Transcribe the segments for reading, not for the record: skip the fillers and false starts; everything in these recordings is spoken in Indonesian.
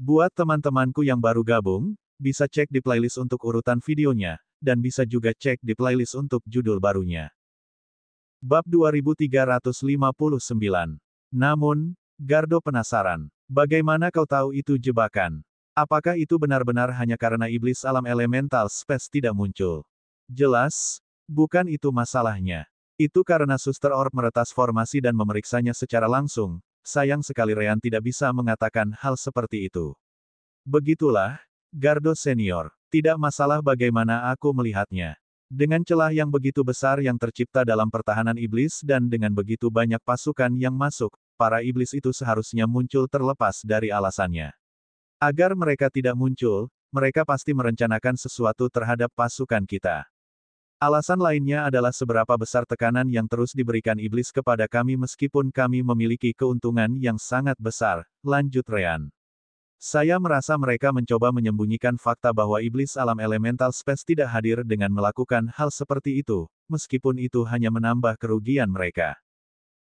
Buat teman-temanku yang baru gabung, bisa cek di playlist untuk urutan videonya, dan bisa juga cek di playlist untuk judul barunya. Bab 2359. Namun, Gardo penasaran. Bagaimana kau tahu itu jebakan? Apakah itu benar-benar hanya karena iblis alam elemental space tidak muncul? Jelas, bukan itu masalahnya. Itu karena Suster Orb meretas formasi dan memeriksanya secara langsung. Sayang sekali Ryan tidak bisa mengatakan hal seperti itu. Begitulah, Gardo Senior. Tidak masalah bagaimana aku melihatnya. Dengan celah yang begitu besar yang tercipta dalam pertahanan iblis dan dengan begitu banyak pasukan yang masuk, para iblis itu seharusnya muncul terlepas dari alasannya. Agar mereka tidak muncul, mereka pasti merencanakan sesuatu terhadap pasukan kita. Alasan lainnya adalah seberapa besar tekanan yang terus diberikan iblis kepada kami meskipun kami memiliki keuntungan yang sangat besar, lanjut Ryan. Saya merasa mereka mencoba menyembunyikan fakta bahwa iblis alam elemental space tidak hadir dengan melakukan hal seperti itu, meskipun itu hanya menambah kerugian mereka.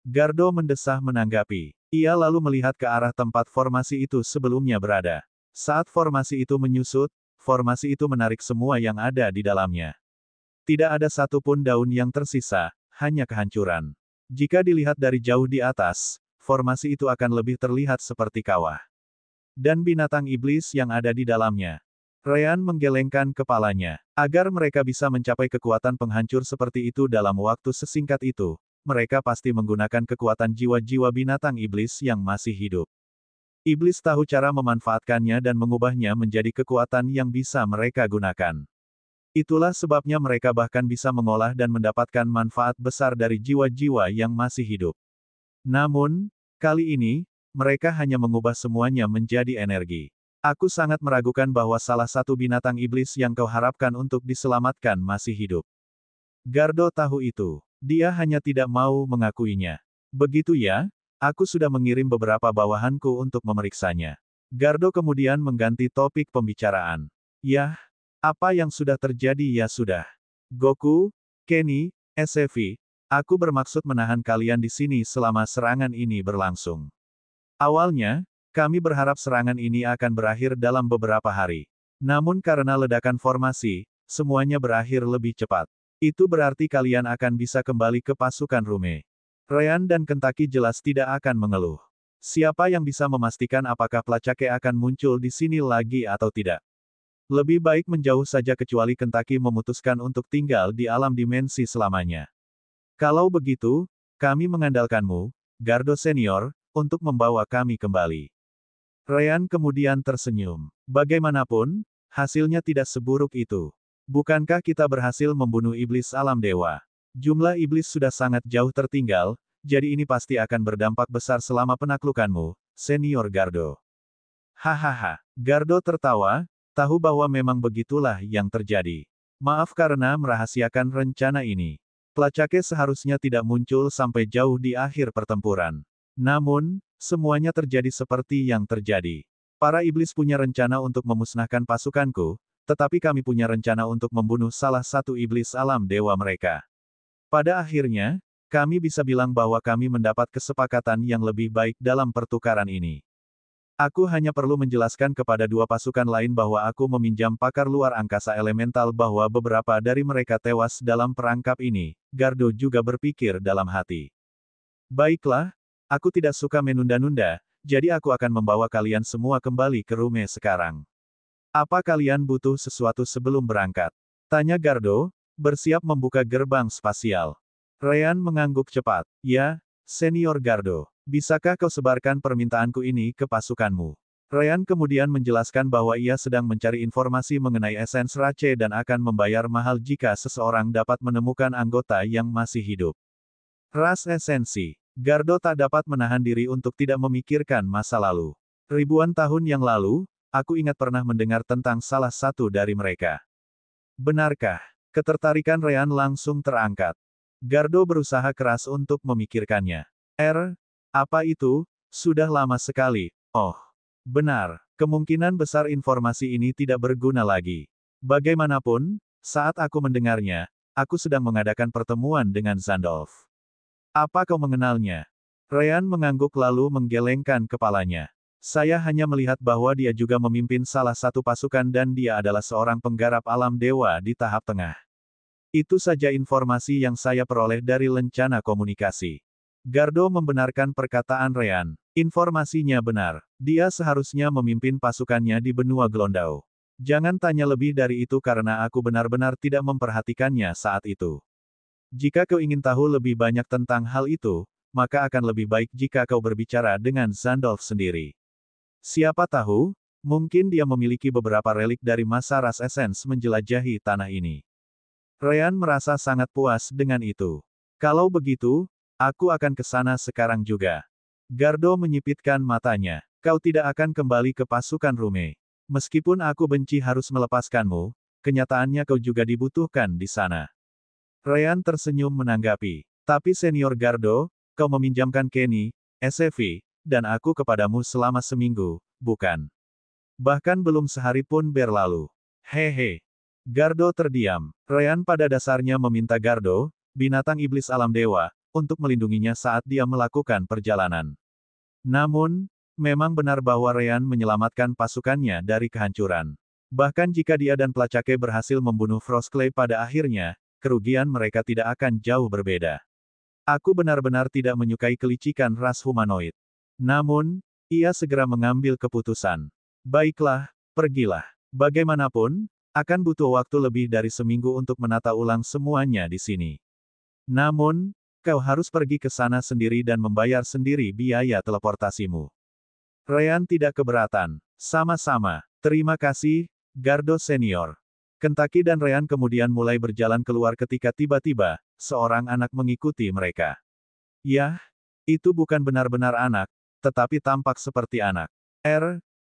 Gardo mendesah menanggapi. Ia lalu melihat ke arah tempat formasi itu sebelumnya berada. Saat formasi itu menyusut, formasi itu menarik semua yang ada di dalamnya. Tidak ada satupun daun yang tersisa, hanya kehancuran. Jika dilihat dari jauh di atas, formasi itu akan lebih terlihat seperti kawah. Dan binatang iblis yang ada di dalamnya. Ryan menggelengkan kepalanya. Agar mereka bisa mencapai kekuatan penghancur seperti itu dalam waktu sesingkat itu, mereka pasti menggunakan kekuatan jiwa-jiwa binatang iblis yang masih hidup. Iblis tahu cara memanfaatkannya dan mengubahnya menjadi kekuatan yang bisa mereka gunakan. Itulah sebabnya mereka bahkan bisa mengolah dan mendapatkan manfaat besar dari jiwa-jiwa yang masih hidup. Namun, kali ini, mereka hanya mengubah semuanya menjadi energi. Aku sangat meragukan bahwa salah satu binatang iblis yang kau harapkan untuk diselamatkan masih hidup. Gardo tahu itu. Dia hanya tidak mau mengakuinya. Begitu ya, aku sudah mengirim beberapa bawahanku untuk memeriksanya. Gardo kemudian mengganti topik pembicaraan. Yah, apa yang sudah terjadi ya sudah. Goku, Kenny, SCV, aku bermaksud menahan kalian di sini selama serangan ini berlangsung. Awalnya, kami berharap serangan ini akan berakhir dalam beberapa hari. Namun karena ledakan formasi, semuanya berakhir lebih cepat. Itu berarti kalian akan bisa kembali ke pasukan Rume. Ryan dan Kentaki jelas tidak akan mengeluh. Siapa yang bisa memastikan apakah Placake akan muncul di sini lagi atau tidak? Lebih baik menjauh saja kecuali Kentaki memutuskan untuk tinggal di alam dimensi selamanya. Kalau begitu, kami mengandalkanmu, Gardo Senior, untuk membawa kami kembali. Ryan kemudian tersenyum. Bagaimanapun, hasilnya tidak seburuk itu. Bukankah kita berhasil membunuh iblis alam dewa? Jumlah iblis sudah sangat jauh tertinggal, jadi ini pasti akan berdampak besar selama penaklukanmu, Senior Gardo. Hahaha, Gardo tertawa, tahu bahwa memang begitulah yang terjadi. Maaf karena merahasiakan rencana ini. Placake seharusnya tidak muncul sampai jauh di akhir pertempuran. Namun, semuanya terjadi seperti yang terjadi. Para iblis punya rencana untuk memusnahkan pasukanku, tetapi kami punya rencana untuk membunuh salah satu iblis alam dewa mereka. Pada akhirnya, kami bisa bilang bahwa kami mendapat kesepakatan yang lebih baik dalam pertukaran ini. Aku hanya perlu menjelaskan kepada dua pasukan lain bahwa aku meminjam pakar luar angkasa elemental bahwa beberapa dari mereka tewas dalam perangkap ini. Gardo juga berpikir dalam hati. Baiklah, aku tidak suka menunda-nunda, jadi aku akan membawa kalian semua kembali ke Rume sekarang. Apa kalian butuh sesuatu sebelum berangkat? Tanya Gardo, bersiap membuka gerbang spasial. Ryan mengangguk cepat. Ya, Senior Gardo. Bisakah kau sebarkan permintaanku ini ke pasukanmu? Ryan kemudian menjelaskan bahwa ia sedang mencari informasi mengenai esens Rache dan akan membayar mahal jika seseorang dapat menemukan anggota yang masih hidup. Ras esensi. Gardo tak dapat menahan diri untuk tidak memikirkan masa lalu. Ribuan tahun yang lalu, aku ingat pernah mendengar tentang salah satu dari mereka. Benarkah? Ketertarikan Ryan langsung terangkat. Gardo berusaha keras untuk memikirkannya. Apa itu? Sudah lama sekali. Oh, benar. Kemungkinan besar informasi ini tidak berguna lagi. Bagaimanapun, saat aku mendengarnya, aku sedang mengadakan pertemuan dengan Zandolf. Apa kau mengenalnya? Ryan mengangguk lalu menggelengkan kepalanya. Saya hanya melihat bahwa dia juga memimpin salah satu pasukan dan dia adalah seorang penggarap alam dewa di tahap tengah. Itu saja informasi yang saya peroleh dari lencana komunikasi. Gardo membenarkan perkataan Ryan. Informasinya benar. Dia seharusnya memimpin pasukannya di benua Glondau. Jangan tanya lebih dari itu karena aku benar-benar tidak memperhatikannya saat itu. Jika kau ingin tahu lebih banyak tentang hal itu, maka akan lebih baik jika kau berbicara dengan Zandolf sendiri. Siapa tahu, mungkin dia memiliki beberapa relik dari masa ras Essence menjelajahi tanah ini. Ryan merasa sangat puas dengan itu. Kalau begitu, aku akan ke sana sekarang juga. Gardo menyipitkan matanya. Kau tidak akan kembali ke pasukan Rume. Meskipun aku benci harus melepaskanmu, kenyataannya kau juga dibutuhkan di sana. Ryan tersenyum menanggapi. Tapi Senior Gardo, kau meminjamkan Kenny, SCV, dan aku kepadamu selama seminggu, bukan? Bahkan belum sehari pun berlalu. Hehe. Gardo terdiam. Ryan pada dasarnya meminta Gardo, binatang iblis alam dewa, untuk melindunginya saat dia melakukan perjalanan. Namun, memang benar bahwa Ryan menyelamatkan pasukannya dari kehancuran. Bahkan jika dia dan pelacake berhasil membunuh Frostclay pada akhirnya, kerugian mereka tidak akan jauh berbeda. Aku benar-benar tidak menyukai kelicikan ras humanoid. Namun, ia segera mengambil keputusan. Baiklah, pergilah. Bagaimanapun, akan butuh waktu lebih dari seminggu untuk menata ulang semuanya di sini. Namun, kau harus pergi ke sana sendiri dan membayar sendiri biaya teleportasimu. Ryan tidak keberatan. Sama-sama. Terima kasih, Gardo Senior. Kentucky dan Ryan kemudian mulai berjalan keluar ketika tiba-tiba, seorang anak mengikuti mereka. Yah, itu bukan benar-benar anak, tetapi tampak seperti anak.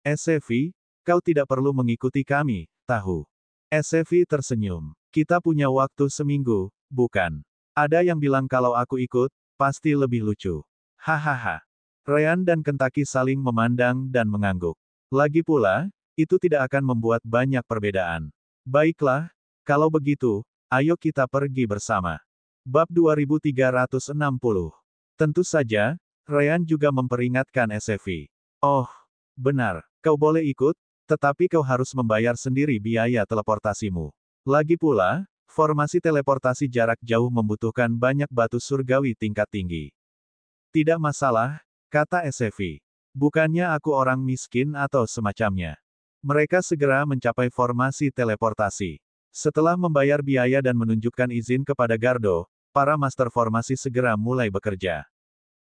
SCV, kau tidak perlu mengikuti kami, tahu. SCV tersenyum. Kita punya waktu seminggu, bukan? Ada yang bilang kalau aku ikut, pasti lebih lucu. Hahaha. Ryan dan Kentucky saling memandang dan mengangguk. Lagi pula, itu tidak akan membuat banyak perbedaan. Baiklah, kalau begitu, ayo kita pergi bersama. Bab 2360. Tentu saja, Ryan juga memperingatkan SCV. Oh, benar, kau boleh ikut, tetapi kau harus membayar sendiri biaya teleportasimu. Lagi pula, formasi teleportasi jarak jauh membutuhkan banyak batu surgawi tingkat tinggi. Tidak masalah, kata SCV. Bukannya aku orang miskin atau semacamnya. Mereka segera mencapai formasi teleportasi. Setelah membayar biaya dan menunjukkan izin kepada Gardo, para master formasi segera mulai bekerja.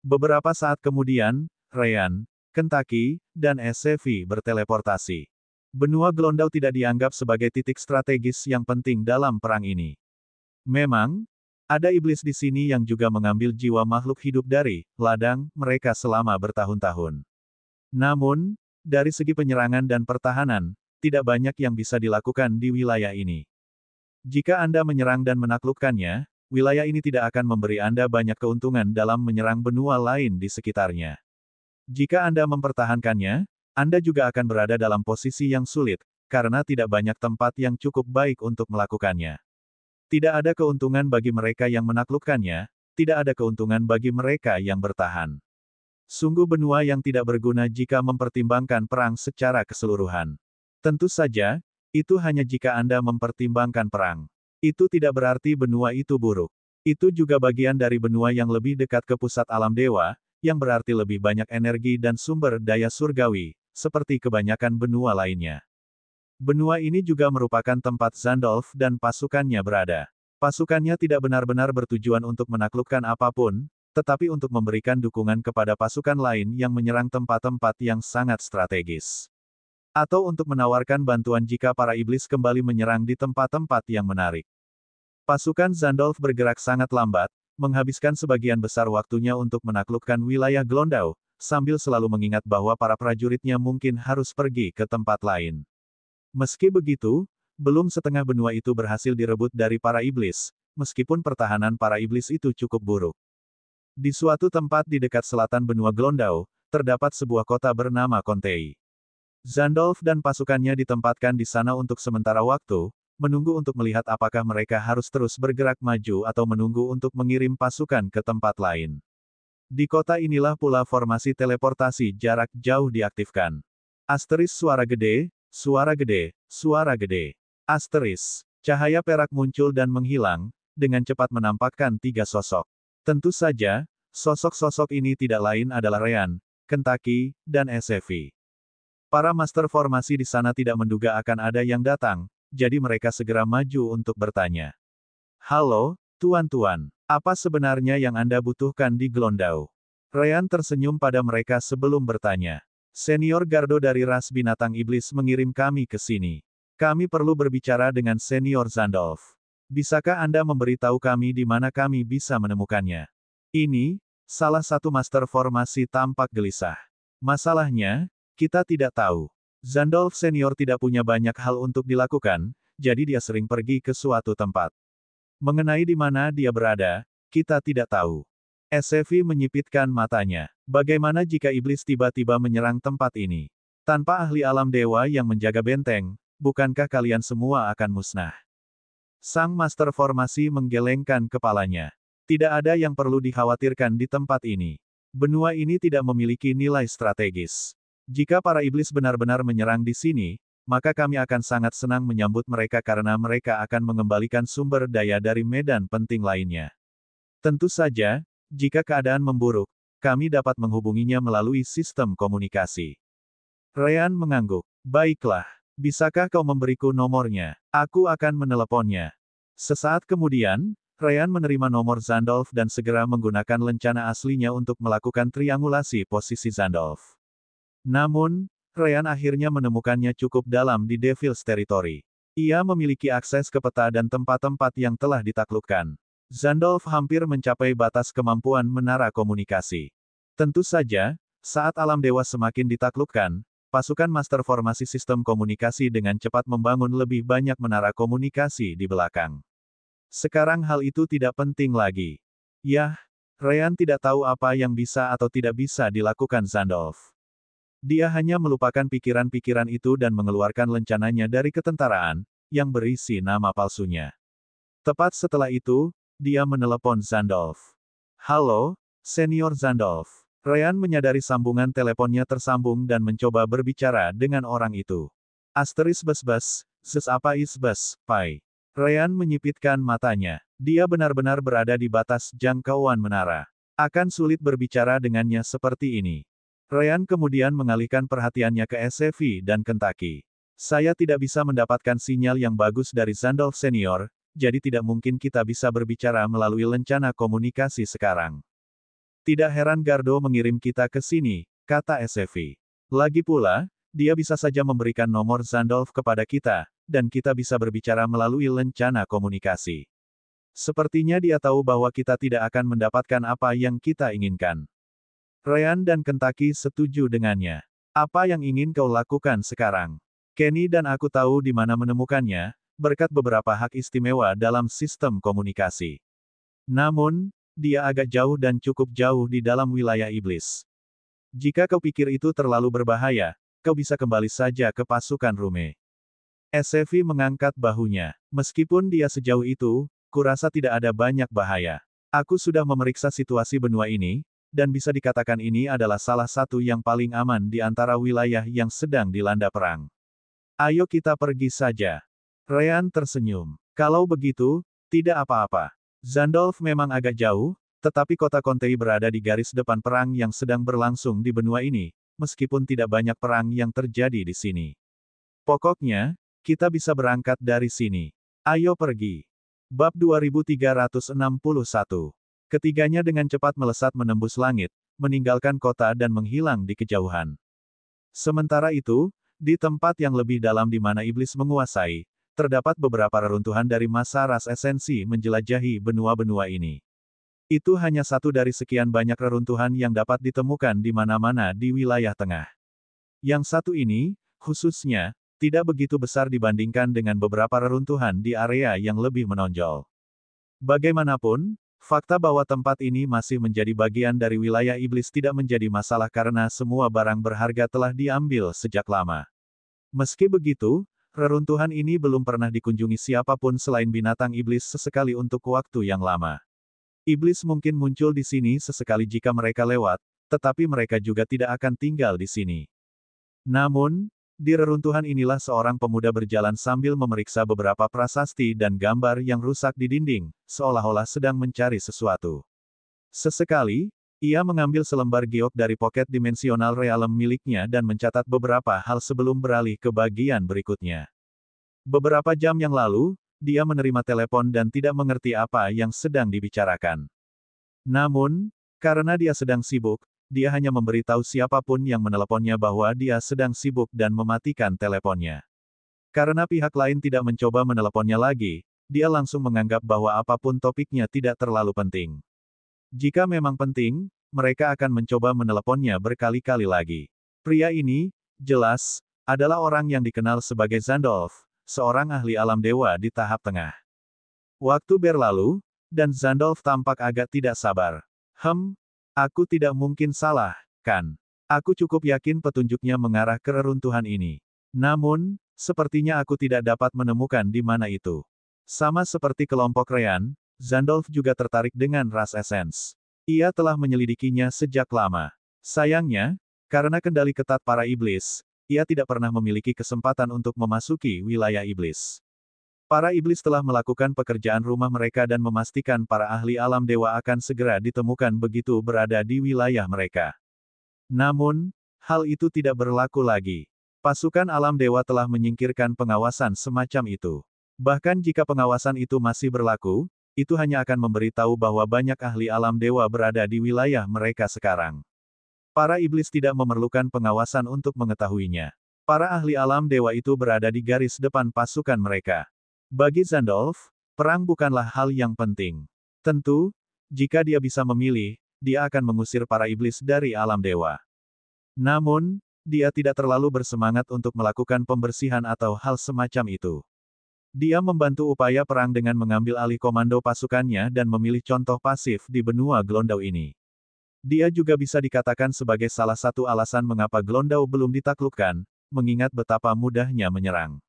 Beberapa saat kemudian, Ryan, Kentucky, dan SCV berteleportasi. Benua Glondau tidak dianggap sebagai titik strategis yang penting dalam perang ini. Memang, ada iblis di sini yang juga mengambil jiwa makhluk hidup dari ladang mereka selama bertahun-tahun. Namun, dari segi penyerangan dan pertahanan, tidak banyak yang bisa dilakukan di wilayah ini. Jika Anda menyerang dan menaklukkannya, wilayah ini tidak akan memberi Anda banyak keuntungan dalam menyerang benua lain di sekitarnya. Jika Anda mempertahankannya, Anda juga akan berada dalam posisi yang sulit, karena tidak banyak tempat yang cukup baik untuk melakukannya. Tidak ada keuntungan bagi mereka yang menaklukkannya, tidak ada keuntungan bagi mereka yang bertahan. Sungguh benua yang tidak berguna jika mempertimbangkan perang secara keseluruhan. Tentu saja, itu hanya jika Anda mempertimbangkan perang. Itu tidak berarti benua itu buruk. Itu juga bagian dari benua yang lebih dekat ke pusat alam dewa, yang berarti lebih banyak energi dan sumber daya surgawi, seperti kebanyakan benua lainnya. Benua ini juga merupakan tempat Zandolf dan pasukannya berada. Pasukannya tidak benar-benar bertujuan untuk menaklukkan apapun, tetapi untuk memberikan dukungan kepada pasukan lain yang menyerang tempat-tempat yang sangat strategis. Atau untuk menawarkan bantuan jika para iblis kembali menyerang di tempat-tempat yang menarik. Pasukan Zandolf bergerak sangat lambat, menghabiskan sebagian besar waktunya untuk menaklukkan wilayah Glondau, sambil selalu mengingat bahwa para prajuritnya mungkin harus pergi ke tempat lain. Meski begitu, belum setengah benua itu berhasil direbut dari para iblis, meskipun pertahanan para iblis itu cukup buruk. Di suatu tempat di dekat selatan benua Glondau, terdapat sebuah kota bernama Kontei. Zandolf dan pasukannya ditempatkan di sana untuk sementara waktu, menunggu untuk melihat apakah mereka harus terus bergerak maju atau menunggu untuk mengirim pasukan ke tempat lain. Di kota inilah pula formasi teleportasi jarak jauh diaktifkan. Asteris suara gede, suara gede, suara gede. Asteris. Cahaya perak muncul dan menghilang, dengan cepat menampakkan tiga sosok. Tentu saja, sosok-sosok ini tidak lain adalah Ryan, Kentucky, dan SCV. Para master formasi di sana tidak menduga akan ada yang datang, jadi mereka segera maju untuk bertanya. Halo, tuan-tuan. Apa sebenarnya yang Anda butuhkan di Glondau? Ryan tersenyum pada mereka sebelum bertanya. Senior Gardo dari ras binatang iblis mengirim kami ke sini. Kami perlu berbicara dengan Senior Zandolf. Bisakah Anda memberitahu kami di mana kami bisa menemukannya? Ini, salah satu master formasi tampak gelisah. Masalahnya, kita tidak tahu. Zandolf Senior tidak punya banyak hal untuk dilakukan, jadi dia sering pergi ke suatu tempat. Mengenai di mana dia berada, kita tidak tahu. SCV menyipitkan matanya. Bagaimana jika iblis tiba-tiba menyerang tempat ini? Tanpa ahli alam dewa yang menjaga benteng, bukankah kalian semua akan musnah? Sang master formasi menggelengkan kepalanya. Tidak ada yang perlu dikhawatirkan di tempat ini. Benua ini tidak memiliki nilai strategis. Jika para iblis benar-benar menyerang di sini, maka kami akan sangat senang menyambut mereka karena mereka akan mengembalikan sumber daya dari medan penting lainnya. Tentu saja, jika keadaan memburuk, kami dapat menghubunginya melalui sistem komunikasi. Ryan mengangguk. Baiklah, bisakah kau memberiku nomornya? Aku akan meneleponnya. Sesaat kemudian, Ryan menerima nomor Zandolf dan segera menggunakan lencana aslinya untuk melakukan triangulasi posisi Zandolf. Namun, Ryan akhirnya menemukannya cukup dalam di Devil's Territory. Ia memiliki akses ke peta dan tempat-tempat yang telah ditaklukkan. Zandolf hampir mencapai batas kemampuan menara komunikasi. Tentu saja, saat alam dewa semakin ditaklukkan, pasukan master formasi sistem komunikasi dengan cepat membangun lebih banyak menara komunikasi di belakang. Sekarang hal itu tidak penting lagi. Yah, Ryan tidak tahu apa yang bisa atau tidak bisa dilakukan Zandolf. Dia hanya melupakan pikiran-pikiran itu dan mengeluarkan lencananya dari ketentaraan, yang berisi nama palsunya. Tepat setelah itu, dia menelepon Zandolf. Halo, Senior Zandolf. Ryan menyadari sambungan teleponnya tersambung dan mencoba berbicara dengan orang itu. Asteris bes-bes, zes apa is bes, pai. Ryan menyipitkan matanya. Dia benar-benar berada di batas jangkauan menara. Akan sulit berbicara dengannya seperti ini. Ryan kemudian mengalihkan perhatiannya ke SCV dan Kentucky. Saya tidak bisa mendapatkan sinyal yang bagus dari Zandolf Senior, jadi tidak mungkin kita bisa berbicara melalui lencana komunikasi sekarang. Tidak heran Gardo mengirim kita ke sini, kata SCV. Lagi pula, dia bisa saja memberikan nomor Zandolf kepada kita, dan kita bisa berbicara melalui lencana komunikasi. Sepertinya dia tahu bahwa kita tidak akan mendapatkan apa yang kita inginkan. Ryan dan Kentucky setuju dengannya. Apa yang ingin kau lakukan sekarang? Kenny dan aku tahu di mana menemukannya, berkat beberapa hak istimewa dalam sistem komunikasi. Namun, dia agak jauh dan cukup jauh di dalam wilayah iblis. Jika kau pikir itu terlalu berbahaya, kau bisa kembali saja ke pasukan Rume. SCV mengangkat bahunya. Meskipun dia sejauh itu, kurasa tidak ada banyak bahaya. Aku sudah memeriksa situasi benua ini, dan bisa dikatakan ini adalah salah satu yang paling aman di antara wilayah yang sedang dilanda perang. Ayo kita pergi saja. Ryan tersenyum. Kalau begitu, tidak apa-apa. Zandolf memang agak jauh, tetapi kota Kontei berada di garis depan perang yang sedang berlangsung di benua ini, meskipun tidak banyak perang yang terjadi di sini. Pokoknya, kita bisa berangkat dari sini. Ayo pergi. Bab 2361. Ketiganya dengan cepat melesat menembus langit, meninggalkan kota dan menghilang di kejauhan. Sementara itu, di tempat yang lebih dalam di mana iblis menguasai, terdapat beberapa reruntuhan dari masa ras esensi menjelajahi benua-benua ini. Itu hanya satu dari sekian banyak reruntuhan yang dapat ditemukan di mana-mana di wilayah tengah. Yang satu ini, khususnya, tidak begitu besar dibandingkan dengan beberapa reruntuhan di area yang lebih menonjol. Bagaimanapun, fakta bahwa tempat ini masih menjadi bagian dari wilayah iblis tidak menjadi masalah karena semua barang berharga telah diambil sejak lama. Meski begitu, reruntuhan ini belum pernah dikunjungi siapapun selain binatang iblis sesekali untuk waktu yang lama. Iblis mungkin muncul di sini sesekali jika mereka lewat, tetapi mereka juga tidak akan tinggal di sini. Namun, di reruntuhan inilah seorang pemuda berjalan sambil memeriksa beberapa prasasti dan gambar yang rusak di dinding, seolah-olah sedang mencari sesuatu. Sesekali, ia mengambil selembar giok dari pocket dimensional realm miliknya dan mencatat beberapa hal sebelum beralih ke bagian berikutnya. Beberapa jam yang lalu, dia menerima telepon dan tidak mengerti apa yang sedang dibicarakan. Namun, karena dia sedang sibuk, dia hanya memberitahu siapapun yang meneleponnya bahwa dia sedang sibuk dan mematikan teleponnya. Karena pihak lain tidak mencoba meneleponnya lagi, dia langsung menganggap bahwa apapun topiknya tidak terlalu penting. Jika memang penting, mereka akan mencoba meneleponnya berkali-kali lagi. Pria ini, jelas, adalah orang yang dikenal sebagai Zandolf, seorang ahli alam dewa di tahap tengah. Waktu berlalu, dan Zandolf tampak agak tidak sabar. Aku tidak mungkin salah, kan? Aku cukup yakin petunjuknya mengarah ke reruntuhan ini. Namun, sepertinya aku tidak dapat menemukan di mana itu. Sama seperti kelompok Rean, Zandolf juga tertarik dengan ras Essence. Ia telah menyelidikinya sejak lama. Sayangnya, karena kendali ketat para iblis, ia tidak pernah memiliki kesempatan untuk memasuki wilayah iblis. Para iblis telah melakukan pekerjaan rumah mereka dan memastikan para ahli alam dewa akan segera ditemukan begitu berada di wilayah mereka. Namun, hal itu tidak berlaku lagi. Pasukan alam dewa telah menyingkirkan pengawasan semacam itu. Bahkan jika pengawasan itu masih berlaku, itu hanya akan memberitahu bahwa banyak ahli alam dewa berada di wilayah mereka sekarang. Para iblis tidak memerlukan pengawasan untuk mengetahuinya. Para ahli alam dewa itu berada di garis depan pasukan mereka. Bagi Zandolf, perang bukanlah hal yang penting. Tentu, jika dia bisa memilih, dia akan mengusir para iblis dari alam dewa. Namun, dia tidak terlalu bersemangat untuk melakukan pembersihan atau hal semacam itu. Dia membantu upaya perang dengan mengambil alih komando pasukannya dan memilih contoh pasif di benua Glondau ini. Dia juga bisa dikatakan sebagai salah satu alasan mengapa Glondau belum ditaklukkan, mengingat betapa mudahnya menyerang.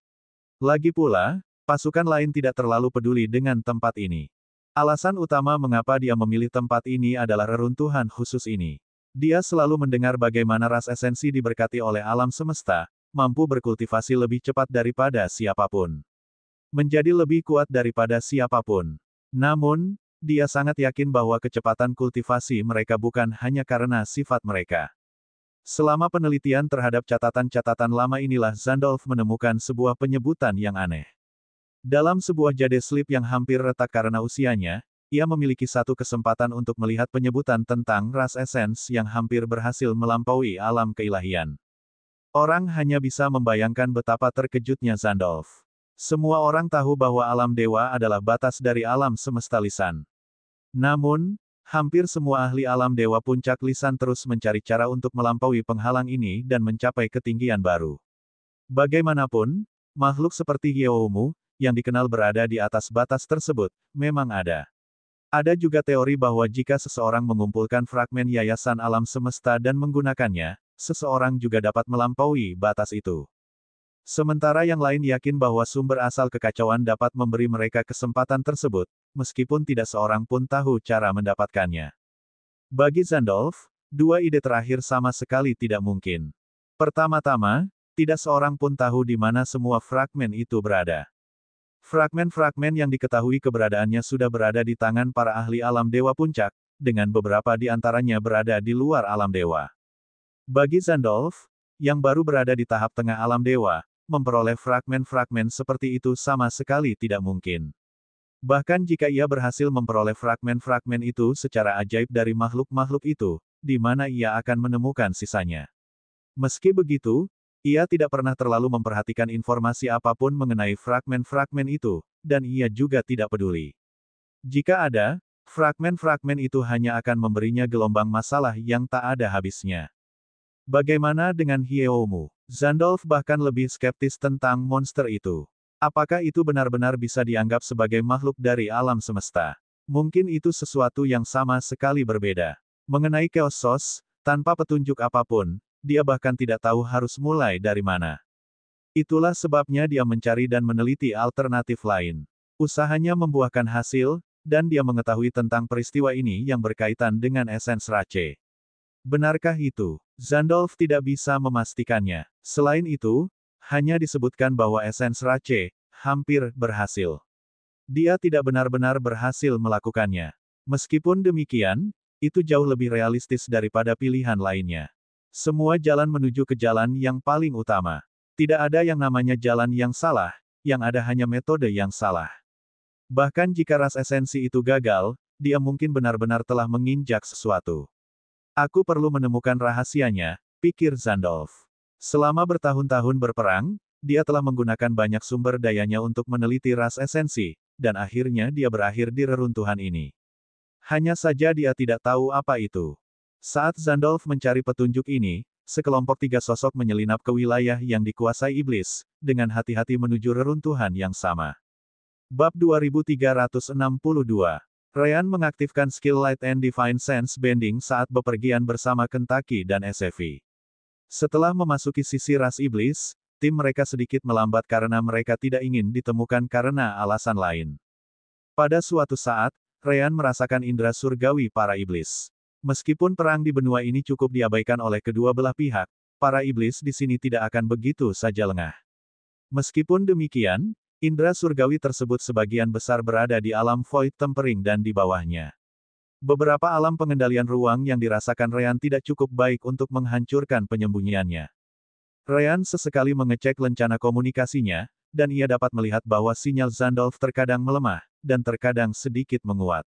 Lagi pula, pasukan lain tidak terlalu peduli dengan tempat ini. Alasan utama mengapa dia memilih tempat ini adalah reruntuhan khusus ini. Dia selalu mendengar bagaimana ras esensi diberkati oleh alam semesta, mampu berkultivasi lebih cepat daripada siapapun. Menjadi lebih kuat daripada siapapun. Namun, dia sangat yakin bahwa kecepatan kultivasi mereka bukan hanya karena sifat mereka. Selama penelitian terhadap catatan-catatan lama inilah Zandolf menemukan sebuah penyebutan yang aneh. Dalam sebuah jade slip yang hampir retak karena usianya, ia memiliki satu kesempatan untuk melihat penyebutan tentang ras Essence yang hampir berhasil melampaui alam keilahian. Orang hanya bisa membayangkan betapa terkejutnya Zandolf. Semua orang tahu bahwa alam dewa adalah batas dari alam semesta lisan. Namun, hampir semua ahli alam dewa puncak lisan terus mencari cara untuk melampaui penghalang ini dan mencapai ketinggian baru. Bagaimanapun, makhluk seperti Hyeoumu, yang dikenal berada di atas batas tersebut, memang ada. Ada juga teori bahwa jika seseorang mengumpulkan fragmen yayasan alam semesta dan menggunakannya, seseorang juga dapat melampaui batas itu. Sementara yang lain yakin bahwa sumber asal kekacauan dapat memberi mereka kesempatan tersebut, meskipun tidak seorang pun tahu cara mendapatkannya. Bagi Zandolf, dua ide terakhir sama sekali tidak mungkin. Pertama-tama, tidak seorang pun tahu di mana semua fragmen itu berada. Fragmen-fragmen yang diketahui keberadaannya sudah berada di tangan para ahli alam dewa puncak, dengan beberapa di antaranya berada di luar alam dewa. Bagi Zandolf, yang baru berada di tahap tengah alam dewa, memperoleh fragmen-fragmen seperti itu sama sekali tidak mungkin. Bahkan jika ia berhasil memperoleh fragmen-fragmen itu secara ajaib dari makhluk-makhluk itu, di mana ia akan menemukan sisanya. Meski begitu, ia tidak pernah terlalu memperhatikan informasi apapun mengenai fragmen-fragmen itu, dan ia juga tidak peduli. Jika ada, fragmen-fragmen itu hanya akan memberinya gelombang masalah yang tak ada habisnya. Bagaimana dengan Hyeoumu? Zandolf bahkan lebih skeptis tentang monster itu. Apakah itu benar-benar bisa dianggap sebagai makhluk dari alam semesta? Mungkin itu sesuatu yang sama sekali berbeda. Mengenai Chaos Sauce, tanpa petunjuk apapun, dia bahkan tidak tahu harus mulai dari mana. Itulah sebabnya dia mencari dan meneliti alternatif lain. Usahanya membuahkan hasil, dan dia mengetahui tentang peristiwa ini yang berkaitan dengan esens Rache. Benarkah itu? Zandolf tidak bisa memastikannya. Selain itu, hanya disebutkan bahwa esens Rache hampir berhasil. Dia tidak benar-benar berhasil melakukannya. Meskipun demikian, itu jauh lebih realistis daripada pilihan lainnya. Semua jalan menuju ke jalan yang paling utama. Tidak ada yang namanya jalan yang salah, yang ada hanya metode yang salah. Bahkan jika ras esensi itu gagal, dia mungkin benar-benar telah menginjak sesuatu. Aku perlu menemukan rahasianya, pikir Zandolf. Selama bertahun-tahun berperang, dia telah menggunakan banyak sumber dayanya untuk meneliti ras esensi, dan akhirnya dia berakhir di reruntuhan ini. Hanya saja dia tidak tahu apa itu. Saat Zandolf mencari petunjuk ini, sekelompok 3 sosok menyelinap ke wilayah yang dikuasai iblis, dengan hati-hati menuju reruntuhan yang sama. Bab 2362. Ryan mengaktifkan skill Light and Divine Sense Bending saat bepergian bersama Kentucky dan Sevi. Setelah memasuki sisi ras iblis, tim mereka sedikit melambat karena mereka tidak ingin ditemukan karena alasan lain. Pada suatu saat, Ryan merasakan indera surgawi para iblis. Meskipun perang di benua ini cukup diabaikan oleh kedua belah pihak, para iblis di sini tidak akan begitu saja lengah. Meskipun demikian, indera surgawi tersebut sebagian besar berada di alam Void Tempering dan di bawahnya. Beberapa alam pengendalian ruang yang dirasakan Ryan tidak cukup baik untuk menghancurkan penyembunyiannya. Ryan sesekali mengecek lencana komunikasinya, dan ia dapat melihat bahwa sinyal Zandolf terkadang melemah, dan terkadang sedikit menguat.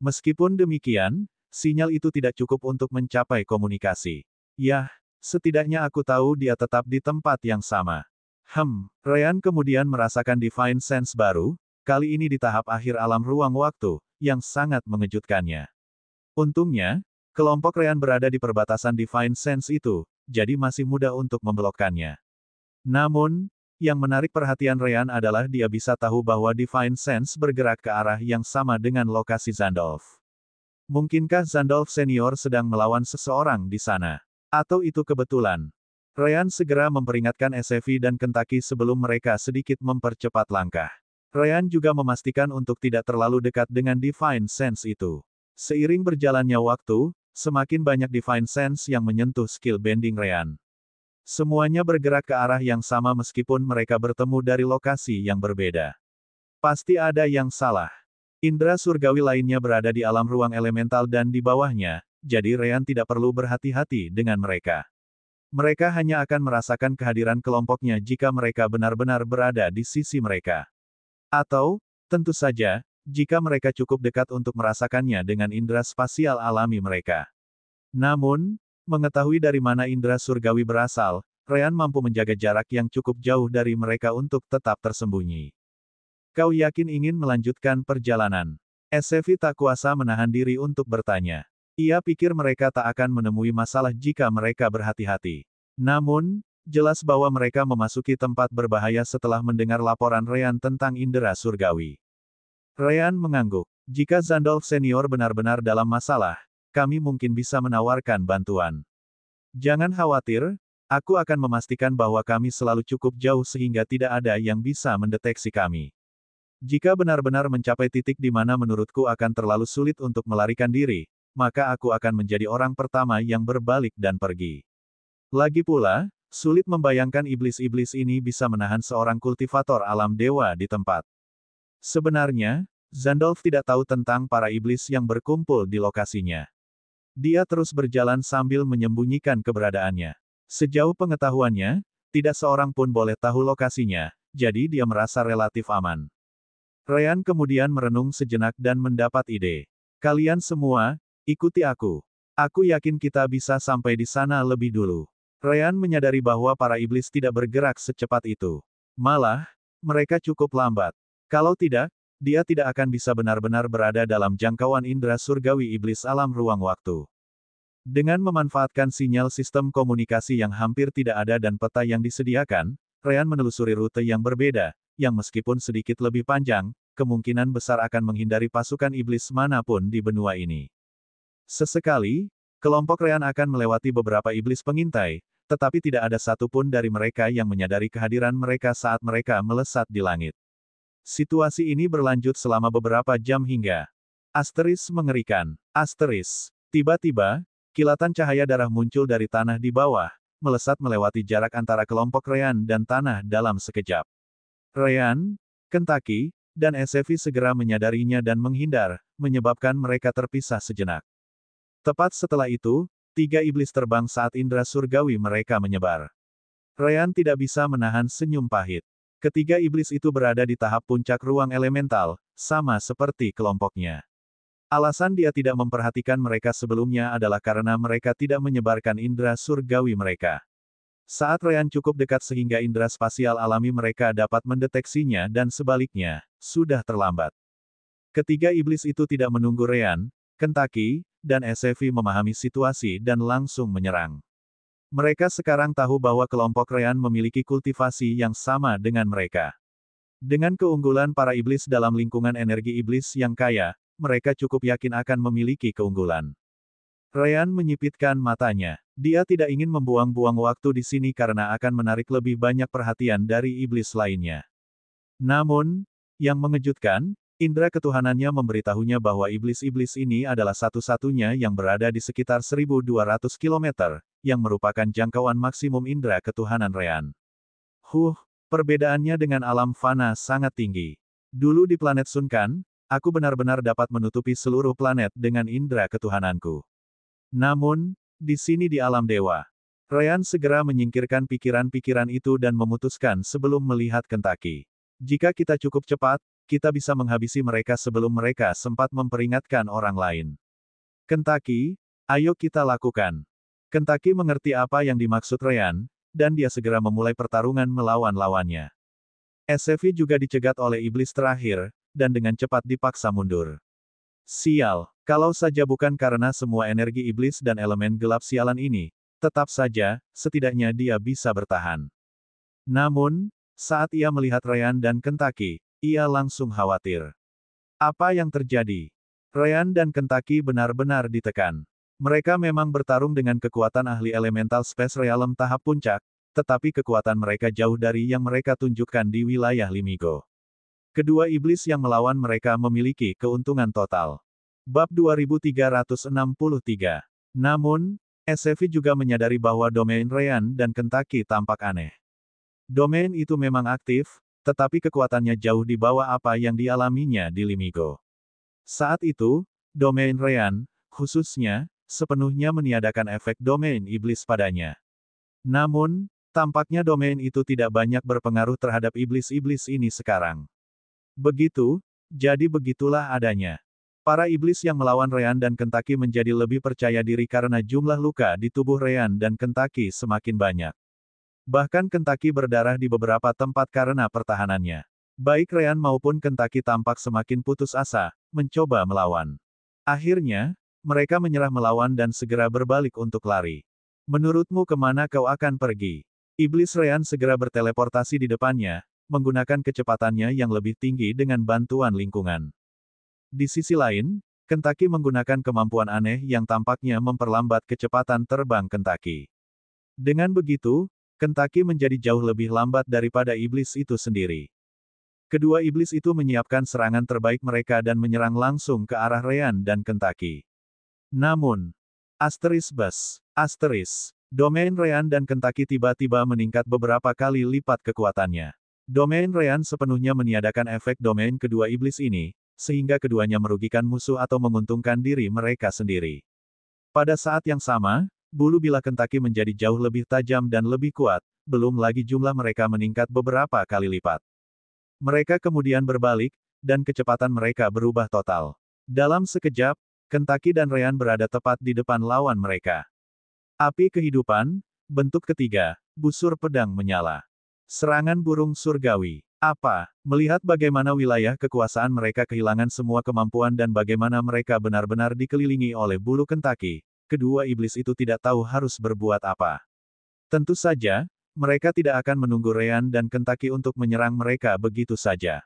Meskipun demikian, sinyal itu tidak cukup untuk mencapai komunikasi. Yah, setidaknya aku tahu dia tetap di tempat yang sama. Ryan kemudian merasakan Divine Sense baru, kali ini di tahap akhir alam ruang waktu, yang sangat mengejutkannya. Untungnya, kelompok Ryan berada di perbatasan Divine Sense itu, jadi masih mudah untuk memblokkannya. Namun, yang menarik perhatian Ryan adalah dia bisa tahu bahwa Divine Sense bergerak ke arah yang sama dengan lokasi Zandolf. Mungkinkah Zandolf Senior sedang melawan seseorang di sana? Atau itu kebetulan? Ryan segera memperingatkan Sevi dan Kentucky sebelum mereka sedikit mempercepat langkah. Ryan juga memastikan untuk tidak terlalu dekat dengan Divine Sense itu. Seiring berjalannya waktu, semakin banyak Divine Sense yang menyentuh skill bending Ryan. Semuanya bergerak ke arah yang sama meskipun mereka bertemu dari lokasi yang berbeda. Pasti ada yang salah. Indra surgawi lainnya berada di alam ruang elemental dan di bawahnya, jadi Ryan tidak perlu berhati-hati dengan mereka. Mereka hanya akan merasakan kehadiran kelompoknya jika mereka benar-benar berada di sisi mereka. Atau, tentu saja, jika mereka cukup dekat untuk merasakannya dengan indera spasial alami mereka. Namun, mengetahui dari mana indera surgawi berasal, Ryan mampu menjaga jarak yang cukup jauh dari mereka untuk tetap tersembunyi. Kau yakin ingin melanjutkan perjalanan? Sevi tak kuasa menahan diri untuk bertanya. Ia pikir mereka tak akan menemui masalah jika mereka berhati-hati. Namun, jelas bahwa mereka memasuki tempat berbahaya setelah mendengar laporan Ryan tentang indera surgawi. Ryan mengangguk. Jika Zandolf Senior benar-benar dalam masalah, kami mungkin bisa menawarkan bantuan. Jangan khawatir, aku akan memastikan bahwa kami selalu cukup jauh sehingga tidak ada yang bisa mendeteksi kami. Jika benar-benar mencapai titik di mana menurutku akan terlalu sulit untuk melarikan diri, maka aku akan menjadi orang pertama yang berbalik dan pergi. Lagi pula, sulit membayangkan iblis-iblis ini bisa menahan seorang kultivator alam dewa di tempat. Sebenarnya, Zandolf tidak tahu tentang para iblis yang berkumpul di lokasinya. Dia terus berjalan sambil menyembunyikan keberadaannya. Sejauh pengetahuannya, tidak seorang pun boleh tahu lokasinya, jadi dia merasa relatif aman. Ryan kemudian merenung sejenak dan mendapat ide. Kalian semua, ikuti aku. Aku yakin kita bisa sampai di sana lebih dulu. Ryan menyadari bahwa para iblis tidak bergerak secepat itu. Malah, mereka cukup lambat. Kalau tidak, dia tidak akan bisa benar-benar berada dalam jangkauan indera surgawi iblis alam ruang waktu. Dengan memanfaatkan sinyal sistem komunikasi yang hampir tidak ada dan peta yang disediakan, Ryan menelusuri rute yang berbeda, yang meskipun sedikit lebih panjang, kemungkinan besar akan menghindari pasukan iblis manapun di benua ini. Sesekali, kelompok Ryan akan melewati beberapa iblis pengintai, tetapi tidak ada satupun dari mereka yang menyadari kehadiran mereka saat mereka melesat di langit. Situasi ini berlanjut selama beberapa jam hingga asteris mengerikan. Asteris. Tiba-tiba, kilatan cahaya darah muncul dari tanah di bawah, melesat melewati jarak antara kelompok Ryan dan tanah dalam sekejap. Ryan, Kentucky, dan SCV segera menyadarinya dan menghindar, menyebabkan mereka terpisah sejenak. Tepat setelah itu, 3 iblis terbang saat indera surgawi mereka menyebar. Ryan tidak bisa menahan senyum pahit. Ketiga iblis itu berada di tahap puncak ruang elemental, sama seperti kelompoknya. Alasan dia tidak memperhatikan mereka sebelumnya adalah karena mereka tidak menyebarkan indera surgawi mereka. Saat Ryan cukup dekat sehingga indera spasial alami mereka dapat mendeteksinya dan sebaliknya, sudah terlambat. Ketiga iblis itu tidak menunggu Ryan, Kentucky, dan SCV memahami situasi dan langsung menyerang. Mereka sekarang tahu bahwa kelompok Ryan memiliki kultivasi yang sama dengan mereka. Dengan keunggulan para iblis dalam lingkungan energi iblis yang kaya, mereka cukup yakin akan memiliki keunggulan. Ryan menyipitkan matanya. Dia tidak ingin membuang-buang waktu di sini karena akan menarik lebih banyak perhatian dari iblis lainnya. Namun, yang mengejutkan, indera ketuhanannya memberitahunya bahwa iblis-iblis ini adalah satu-satunya yang berada di sekitar 1.200 km, yang merupakan jangkauan maksimum indera ketuhanan Ryan. Perbedaannya dengan alam fana sangat tinggi. Dulu di planet Sunkan, aku benar-benar dapat menutupi seluruh planet dengan indera ketuhananku. Namun, di sini di alam dewa, Ryan segera menyingkirkan pikiran-pikiran itu dan memutuskan sebelum melihat Kentucky. Jika kita cukup cepat, kita bisa menghabisi mereka sebelum mereka sempat memperingatkan orang lain. Kentucky, ayo kita lakukan. Kentucky mengerti apa yang dimaksud Ryan, dan dia segera memulai pertarungan melawan lawannya. SCV juga dicegat oleh iblis terakhir, dan dengan cepat dipaksa mundur. Sial, kalau saja bukan karena semua energi iblis dan elemen gelap sialan ini, tetap saja, setidaknya dia bisa bertahan. Namun, saat ia melihat Ryan dan Kentucky, ia langsung khawatir. Apa yang terjadi? Ryan dan Kentucky benar-benar ditekan. Mereka memang bertarung dengan kekuatan ahli elemental Space Realm tahap puncak, tetapi kekuatan mereka jauh dari yang mereka tunjukkan di wilayah Limigo. Kedua iblis yang melawan mereka memiliki keuntungan total. Bab 2363. Namun, SCV juga menyadari bahwa domain Ryan dan Kentucky tampak aneh. Domain itu memang aktif, tetapi kekuatannya jauh di bawah apa yang dialaminya di Limigo. Saat itu, domain Ryan, khususnya, sepenuhnya meniadakan efek domain iblis padanya. Namun, tampaknya domain itu tidak banyak berpengaruh terhadap iblis-iblis ini sekarang. Jadi begitulah adanya. Para iblis yang melawan Ryan dan Kentucky menjadi lebih percaya diri karena jumlah luka di tubuh Ryan dan Kentucky semakin banyak. Bahkan Kentucky berdarah di beberapa tempat karena pertahanannya. Baik Ryan maupun Kentucky tampak semakin putus asa, mencoba melawan. Akhirnya, mereka menyerah melawan dan segera berbalik untuk lari. Menurutmu kemana kau akan pergi? Iblis Ryan segera berteleportasi di depannya, menggunakan kecepatannya yang lebih tinggi dengan bantuan lingkungan. Di sisi lain, Kentucky menggunakan kemampuan aneh yang tampaknya memperlambat kecepatan terbang Kentucky. Dengan begitu, Kentucky menjadi jauh lebih lambat daripada iblis itu sendiri. Kedua iblis itu menyiapkan serangan terbaik mereka dan menyerang langsung ke arah Ryan dan Kentucky. Namun, domain Ryan dan Kentucky tiba-tiba meningkat beberapa kali lipat kekuatannya. Domain Ryan sepenuhnya meniadakan efek domain kedua iblis ini, sehingga keduanya merugikan musuh atau menguntungkan diri mereka sendiri. Pada saat yang sama, bulu bilah Kentucky menjadi jauh lebih tajam dan lebih kuat, belum lagi jumlah mereka meningkat beberapa kali lipat. Mereka kemudian berbalik, dan kecepatan mereka berubah total. Dalam sekejap, Kentucky dan Ryan berada tepat di depan lawan mereka. Api kehidupan, bentuk ketiga, busur pedang menyala. Serangan burung surgawi. Apa? Melihat bagaimana wilayah kekuasaan mereka kehilangan semua kemampuan dan bagaimana mereka benar-benar dikelilingi oleh bulu Kentucky, kedua iblis itu tidak tahu harus berbuat apa. Tentu saja, mereka tidak akan menunggu Ryan dan Kentucky untuk menyerang mereka begitu saja.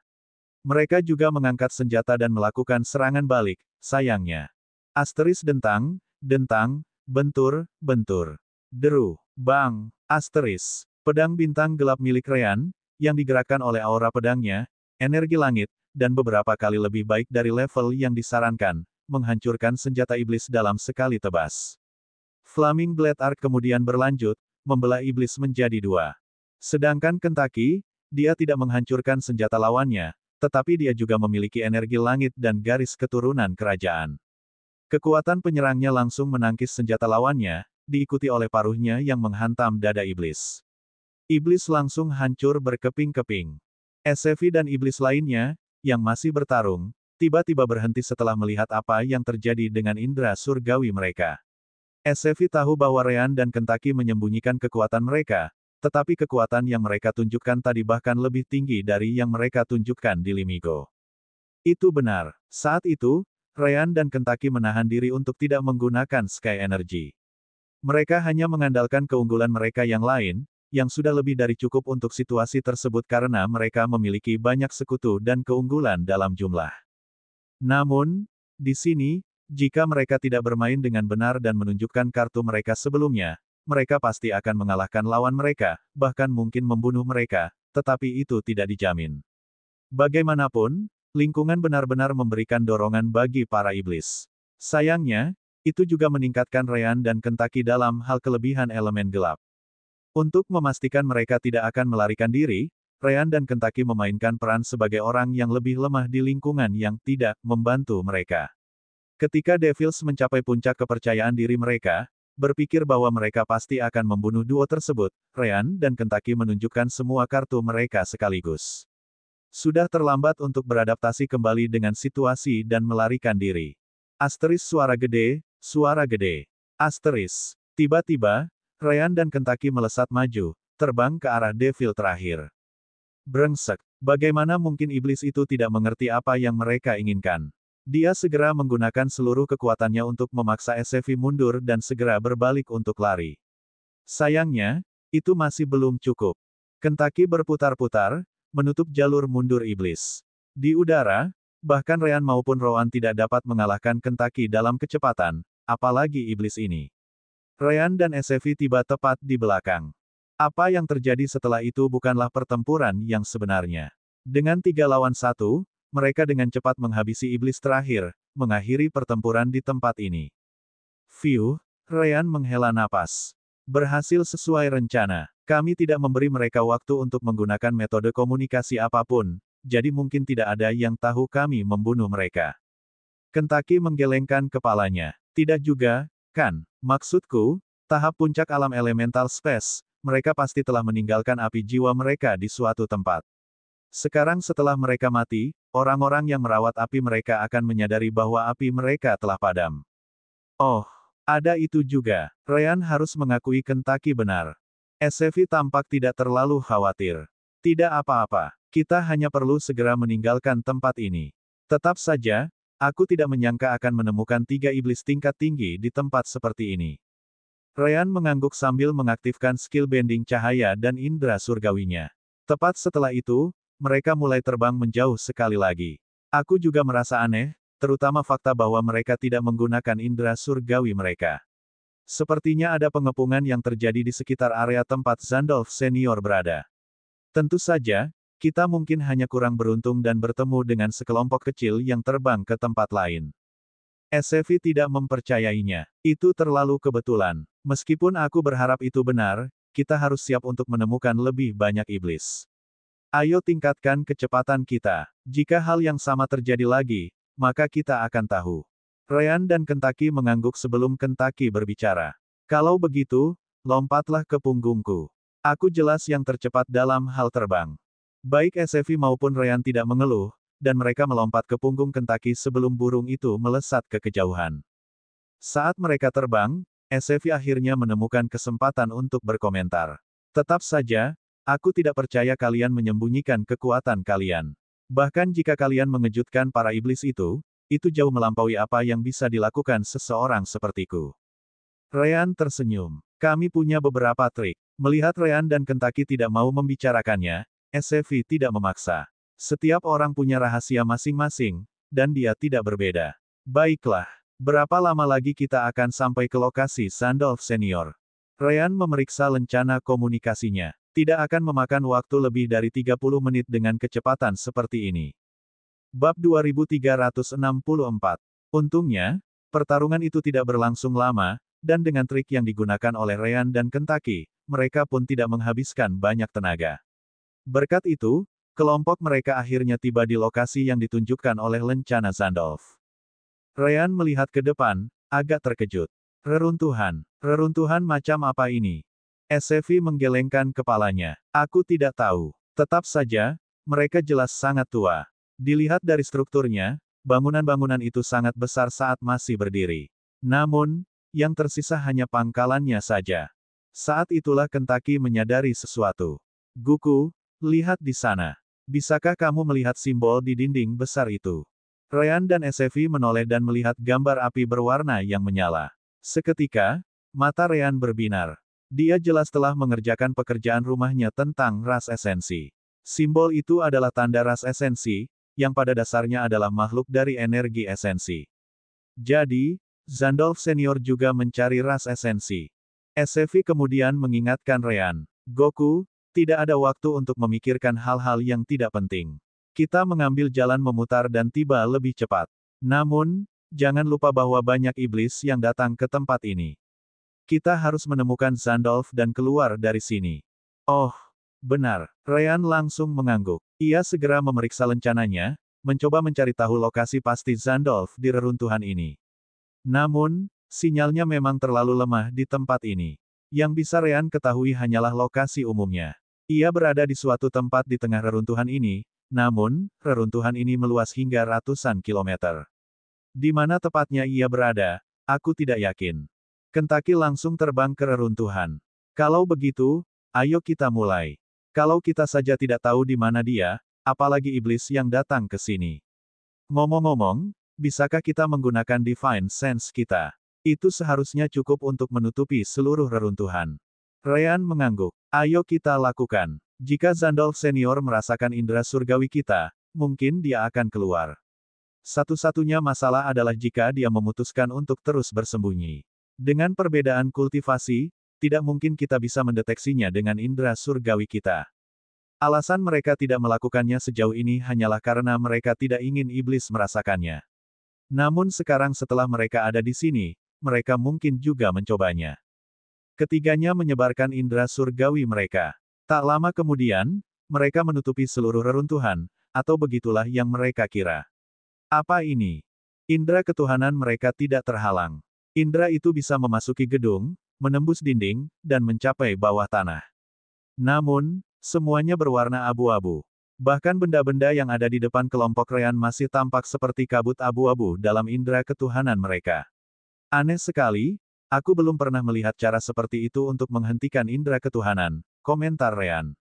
Mereka juga mengangkat senjata dan melakukan serangan balik, sayangnya. Asteris dentang, bentur, deru, bang, asteris. Pedang bintang gelap milik Ryan, yang digerakkan oleh aura pedangnya, energi langit, dan beberapa kali lebih baik dari level yang disarankan, menghancurkan senjata iblis dalam sekali tebas. Flaming Blade Arc kemudian berlanjut, membelah iblis menjadi dua. Sedangkan Kentucky, dia tidak menghancurkan senjata lawannya, tetapi dia juga memiliki energi langit dan garis keturunan kerajaan. Kekuatan penyerangnya langsung menangkis senjata lawannya, diikuti oleh paruhnya yang menghantam dada iblis. Iblis langsung hancur berkeping-keping. Sevi dan iblis lainnya, yang masih bertarung, tiba-tiba berhenti setelah melihat apa yang terjadi dengan indera surgawi mereka. Sevi tahu bahwa Ryan dan Kentucky menyembunyikan kekuatan mereka, tetapi kekuatan yang mereka tunjukkan tadi bahkan lebih tinggi dari yang mereka tunjukkan di Limigo. Itu benar. Saat itu, Ryan dan Kentucky menahan diri untuk tidak menggunakan Sky Energy. Mereka hanya mengandalkan keunggulan mereka yang lain, yang sudah lebih dari cukup untuk situasi tersebut karena mereka memiliki banyak sekutu dan keunggulan dalam jumlah. Namun, di sini, jika mereka tidak bermain dengan benar dan menunjukkan kartu mereka sebelumnya, mereka pasti akan mengalahkan lawan mereka, bahkan mungkin membunuh mereka, tetapi itu tidak dijamin. Bagaimanapun, lingkungan benar-benar memberikan dorongan bagi para iblis. Sayangnya, itu juga meningkatkan Ryan dan Kentucky dalam hal kelebihan elemen gelap. Untuk memastikan mereka tidak akan melarikan diri, Ryan dan Kentucky memainkan peran sebagai orang yang lebih lemah di lingkungan yang tidak membantu mereka. Ketika Devils mencapai puncak kepercayaan diri mereka, berpikir bahwa mereka pasti akan membunuh duo tersebut, Ryan dan Kentucky menunjukkan semua kartu mereka sekaligus. Sudah terlambat untuk beradaptasi kembali dengan situasi dan melarikan diri. Asteris suara gede, suara gede. Asteris. Tiba-tiba, Ryan dan Kentucky melesat maju, terbang ke arah Devil terakhir. Brengsek. Bagaimana mungkin iblis itu tidak mengerti apa yang mereka inginkan? Dia segera menggunakan seluruh kekuatannya untuk memaksa Sevi mundur dan segera berbalik untuk lari. Sayangnya, itu masih belum cukup. Kentucky berputar-putar, menutup jalur mundur iblis. Di udara, bahkan Ryan maupun Rowan tidak dapat mengalahkan Kentucky dalam kecepatan, apalagi iblis ini. Ryan dan Sevi tiba tepat di belakang. Apa yang terjadi setelah itu bukanlah pertempuran yang sebenarnya. Dengan 3 lawan 1, mereka dengan cepat menghabisi iblis terakhir, mengakhiri pertempuran di tempat ini. Fiuh, Ryan menghela napas. Berhasil sesuai rencana. Kami tidak memberi mereka waktu untuk menggunakan metode komunikasi apapun, jadi mungkin tidak ada yang tahu kami membunuh mereka. Kentucky menggelengkan kepalanya. Tidak juga, kan? Maksudku, tahap puncak alam elemental space, mereka pasti telah meninggalkan api jiwa mereka di suatu tempat. Sekarang setelah mereka mati, orang-orang yang merawat api mereka akan menyadari bahwa api mereka telah padam. Oh, ada itu juga. Ryan harus mengakui Kentucky benar. Sevi tampak tidak terlalu khawatir. Tidak apa-apa, kita hanya perlu segera meninggalkan tempat ini. Tetap saja, aku tidak menyangka akan menemukan 3 iblis tingkat tinggi di tempat seperti ini. Ryan mengangguk sambil mengaktifkan skill bending cahaya dan indera surgawinya. Tepat setelah itu, mereka mulai terbang menjauh sekali lagi. Aku juga merasa aneh, terutama fakta bahwa mereka tidak menggunakan indera surgawi mereka. Sepertinya ada pengepungan yang terjadi di sekitar area tempat Zandalf Senior berada. Tentu saja, kita mungkin hanya kurang beruntung dan bertemu dengan sekelompok kecil yang terbang ke tempat lain. Sevi tidak mempercayainya. Itu terlalu kebetulan. Meskipun aku berharap itu benar, kita harus siap untuk menemukan lebih banyak iblis. Ayo tingkatkan kecepatan kita. Jika hal yang sama terjadi lagi, maka kita akan tahu. Ryan dan Kentucky mengangguk sebelum Kentucky berbicara. Kalau begitu, lompatlah ke punggungku. Aku jelas yang tercepat dalam hal terbang. Baik Sevi maupun Ryan tidak mengeluh, dan mereka melompat ke punggung Kentucky sebelum burung itu melesat ke kejauhan. Saat mereka terbang, Sevi akhirnya menemukan kesempatan untuk berkomentar. Tetap saja, aku tidak percaya kalian menyembunyikan kekuatan kalian. Bahkan jika kalian mengejutkan para iblis itu jauh melampaui apa yang bisa dilakukan seseorang sepertiku. Ryan tersenyum. Kami punya beberapa trik. Melihat Ryan dan Kentucky tidak mau membicarakannya, Sevi tidak memaksa. Setiap orang punya rahasia masing-masing, dan dia tidak berbeda. Baiklah, berapa lama lagi kita akan sampai ke lokasi Zandalf Senior? Ryan memeriksa lencana komunikasinya. Tidak akan memakan waktu lebih dari 30 menit dengan kecepatan seperti ini. Bab 2364. Untungnya, pertarungan itu tidak berlangsung lama, dan dengan trik yang digunakan oleh Ryan dan Kentucky, mereka pun tidak menghabiskan banyak tenaga. Berkat itu, kelompok mereka akhirnya tiba di lokasi yang ditunjukkan oleh lencana Zandolf. Ryan melihat ke depan, agak terkejut. Reruntuhan. Reruntuhan macam apa ini? SCV menggelengkan kepalanya. Aku tidak tahu. Tetap saja, mereka jelas sangat tua. Dilihat dari strukturnya, bangunan-bangunan itu sangat besar saat masih berdiri. Namun, yang tersisa hanya pangkalannya saja. Saat itulah Kentucky menyadari sesuatu. Guku, lihat di sana. Bisakah kamu melihat simbol di dinding besar itu? Ryan dan SCV menoleh dan melihat gambar api berwarna yang menyala. Seketika, mata Ryan berbinar. Dia jelas telah mengerjakan pekerjaan rumahnya tentang ras esensi. Simbol itu adalah tanda ras esensi, yang pada dasarnya adalah makhluk dari energi esensi. Jadi, Zandolf Senior juga mencari ras esensi. SCV kemudian mengingatkan Ryan, Goku, tidak ada waktu untuk memikirkan hal-hal yang tidak penting. Kita mengambil jalan memutar dan tiba lebih cepat. Namun, jangan lupa bahwa banyak iblis yang datang ke tempat ini. Kita harus menemukan Zandolf dan keluar dari sini. Oh, benar. Ryan langsung mengangguk. Ia segera memeriksa lencananya, mencoba mencari tahu lokasi pasti Zandolf di reruntuhan ini. Namun, sinyalnya memang terlalu lemah di tempat ini. Yang bisa Ryan ketahui hanyalah lokasi umumnya. Ia berada di suatu tempat di tengah reruntuhan ini, namun, reruntuhan ini meluas hingga ratusan kilometer. Di mana tepatnya ia berada, aku tidak yakin. Kentucky langsung terbang ke reruntuhan. Kalau begitu, ayo kita mulai. Kalau kita saja tidak tahu di mana dia, apalagi iblis yang datang ke sini. Ngomong-ngomong, bisakah kita menggunakan Divine Sense kita? Itu seharusnya cukup untuk menutupi seluruh reruntuhan. Ryan mengangguk. Ayo kita lakukan. Jika Zandolf Senior merasakan indera surgawi kita, mungkin dia akan keluar. Satu-satunya masalah adalah jika dia memutuskan untuk terus bersembunyi. Dengan perbedaan kultivasi, tidak mungkin kita bisa mendeteksinya dengan indera surgawi kita. Alasan mereka tidak melakukannya sejauh ini hanyalah karena mereka tidak ingin iblis merasakannya. Namun sekarang setelah mereka ada di sini, mereka mungkin juga mencobanya. Ketiganya menyebarkan indera surgawi mereka. Tak lama kemudian, mereka menutupi seluruh reruntuhan, atau begitulah yang mereka kira. Apa ini? Indera ketuhanan mereka tidak terhalang. Indera itu bisa memasuki gedung, menembus dinding, dan mencapai bawah tanah. Namun, semuanya berwarna abu-abu. Bahkan benda-benda yang ada di depan kelompok Ryan masih tampak seperti kabut abu-abu dalam indera ketuhanan mereka. Aneh sekali, aku belum pernah melihat cara seperti itu untuk menghentikan indera ketuhanan, komentar Ryan.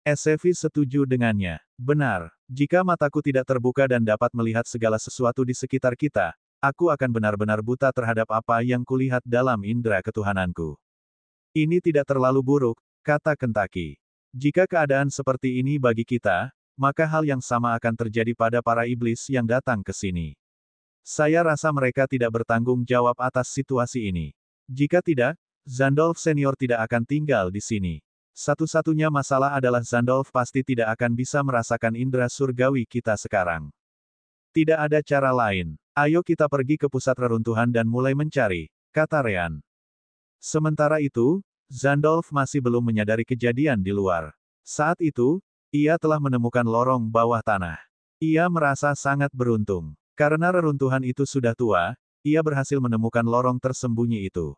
SCV setuju dengannya. Benar, jika mataku tidak terbuka dan dapat melihat segala sesuatu di sekitar kita, aku akan benar-benar buta terhadap apa yang kulihat dalam indera ketuhananku. Ini tidak terlalu buruk, kata Kentucky. Jika keadaan seperti ini bagi kita, maka hal yang sama akan terjadi pada para iblis yang datang ke sini. Saya rasa mereka tidak bertanggung jawab atas situasi ini. Jika tidak, Zandolf Senior tidak akan tinggal di sini. Satu-satunya masalah adalah Zandolf pasti tidak akan bisa merasakan indera surgawi kita sekarang. Tidak ada cara lain. Ayo kita pergi ke pusat reruntuhan dan mulai mencari, kata Ryan. Sementara itu, Zandolf masih belum menyadari kejadian di luar. Saat itu, ia telah menemukan lorong bawah tanah. Ia merasa sangat beruntung. Karena reruntuhan itu sudah tua, ia berhasil menemukan lorong tersembunyi itu.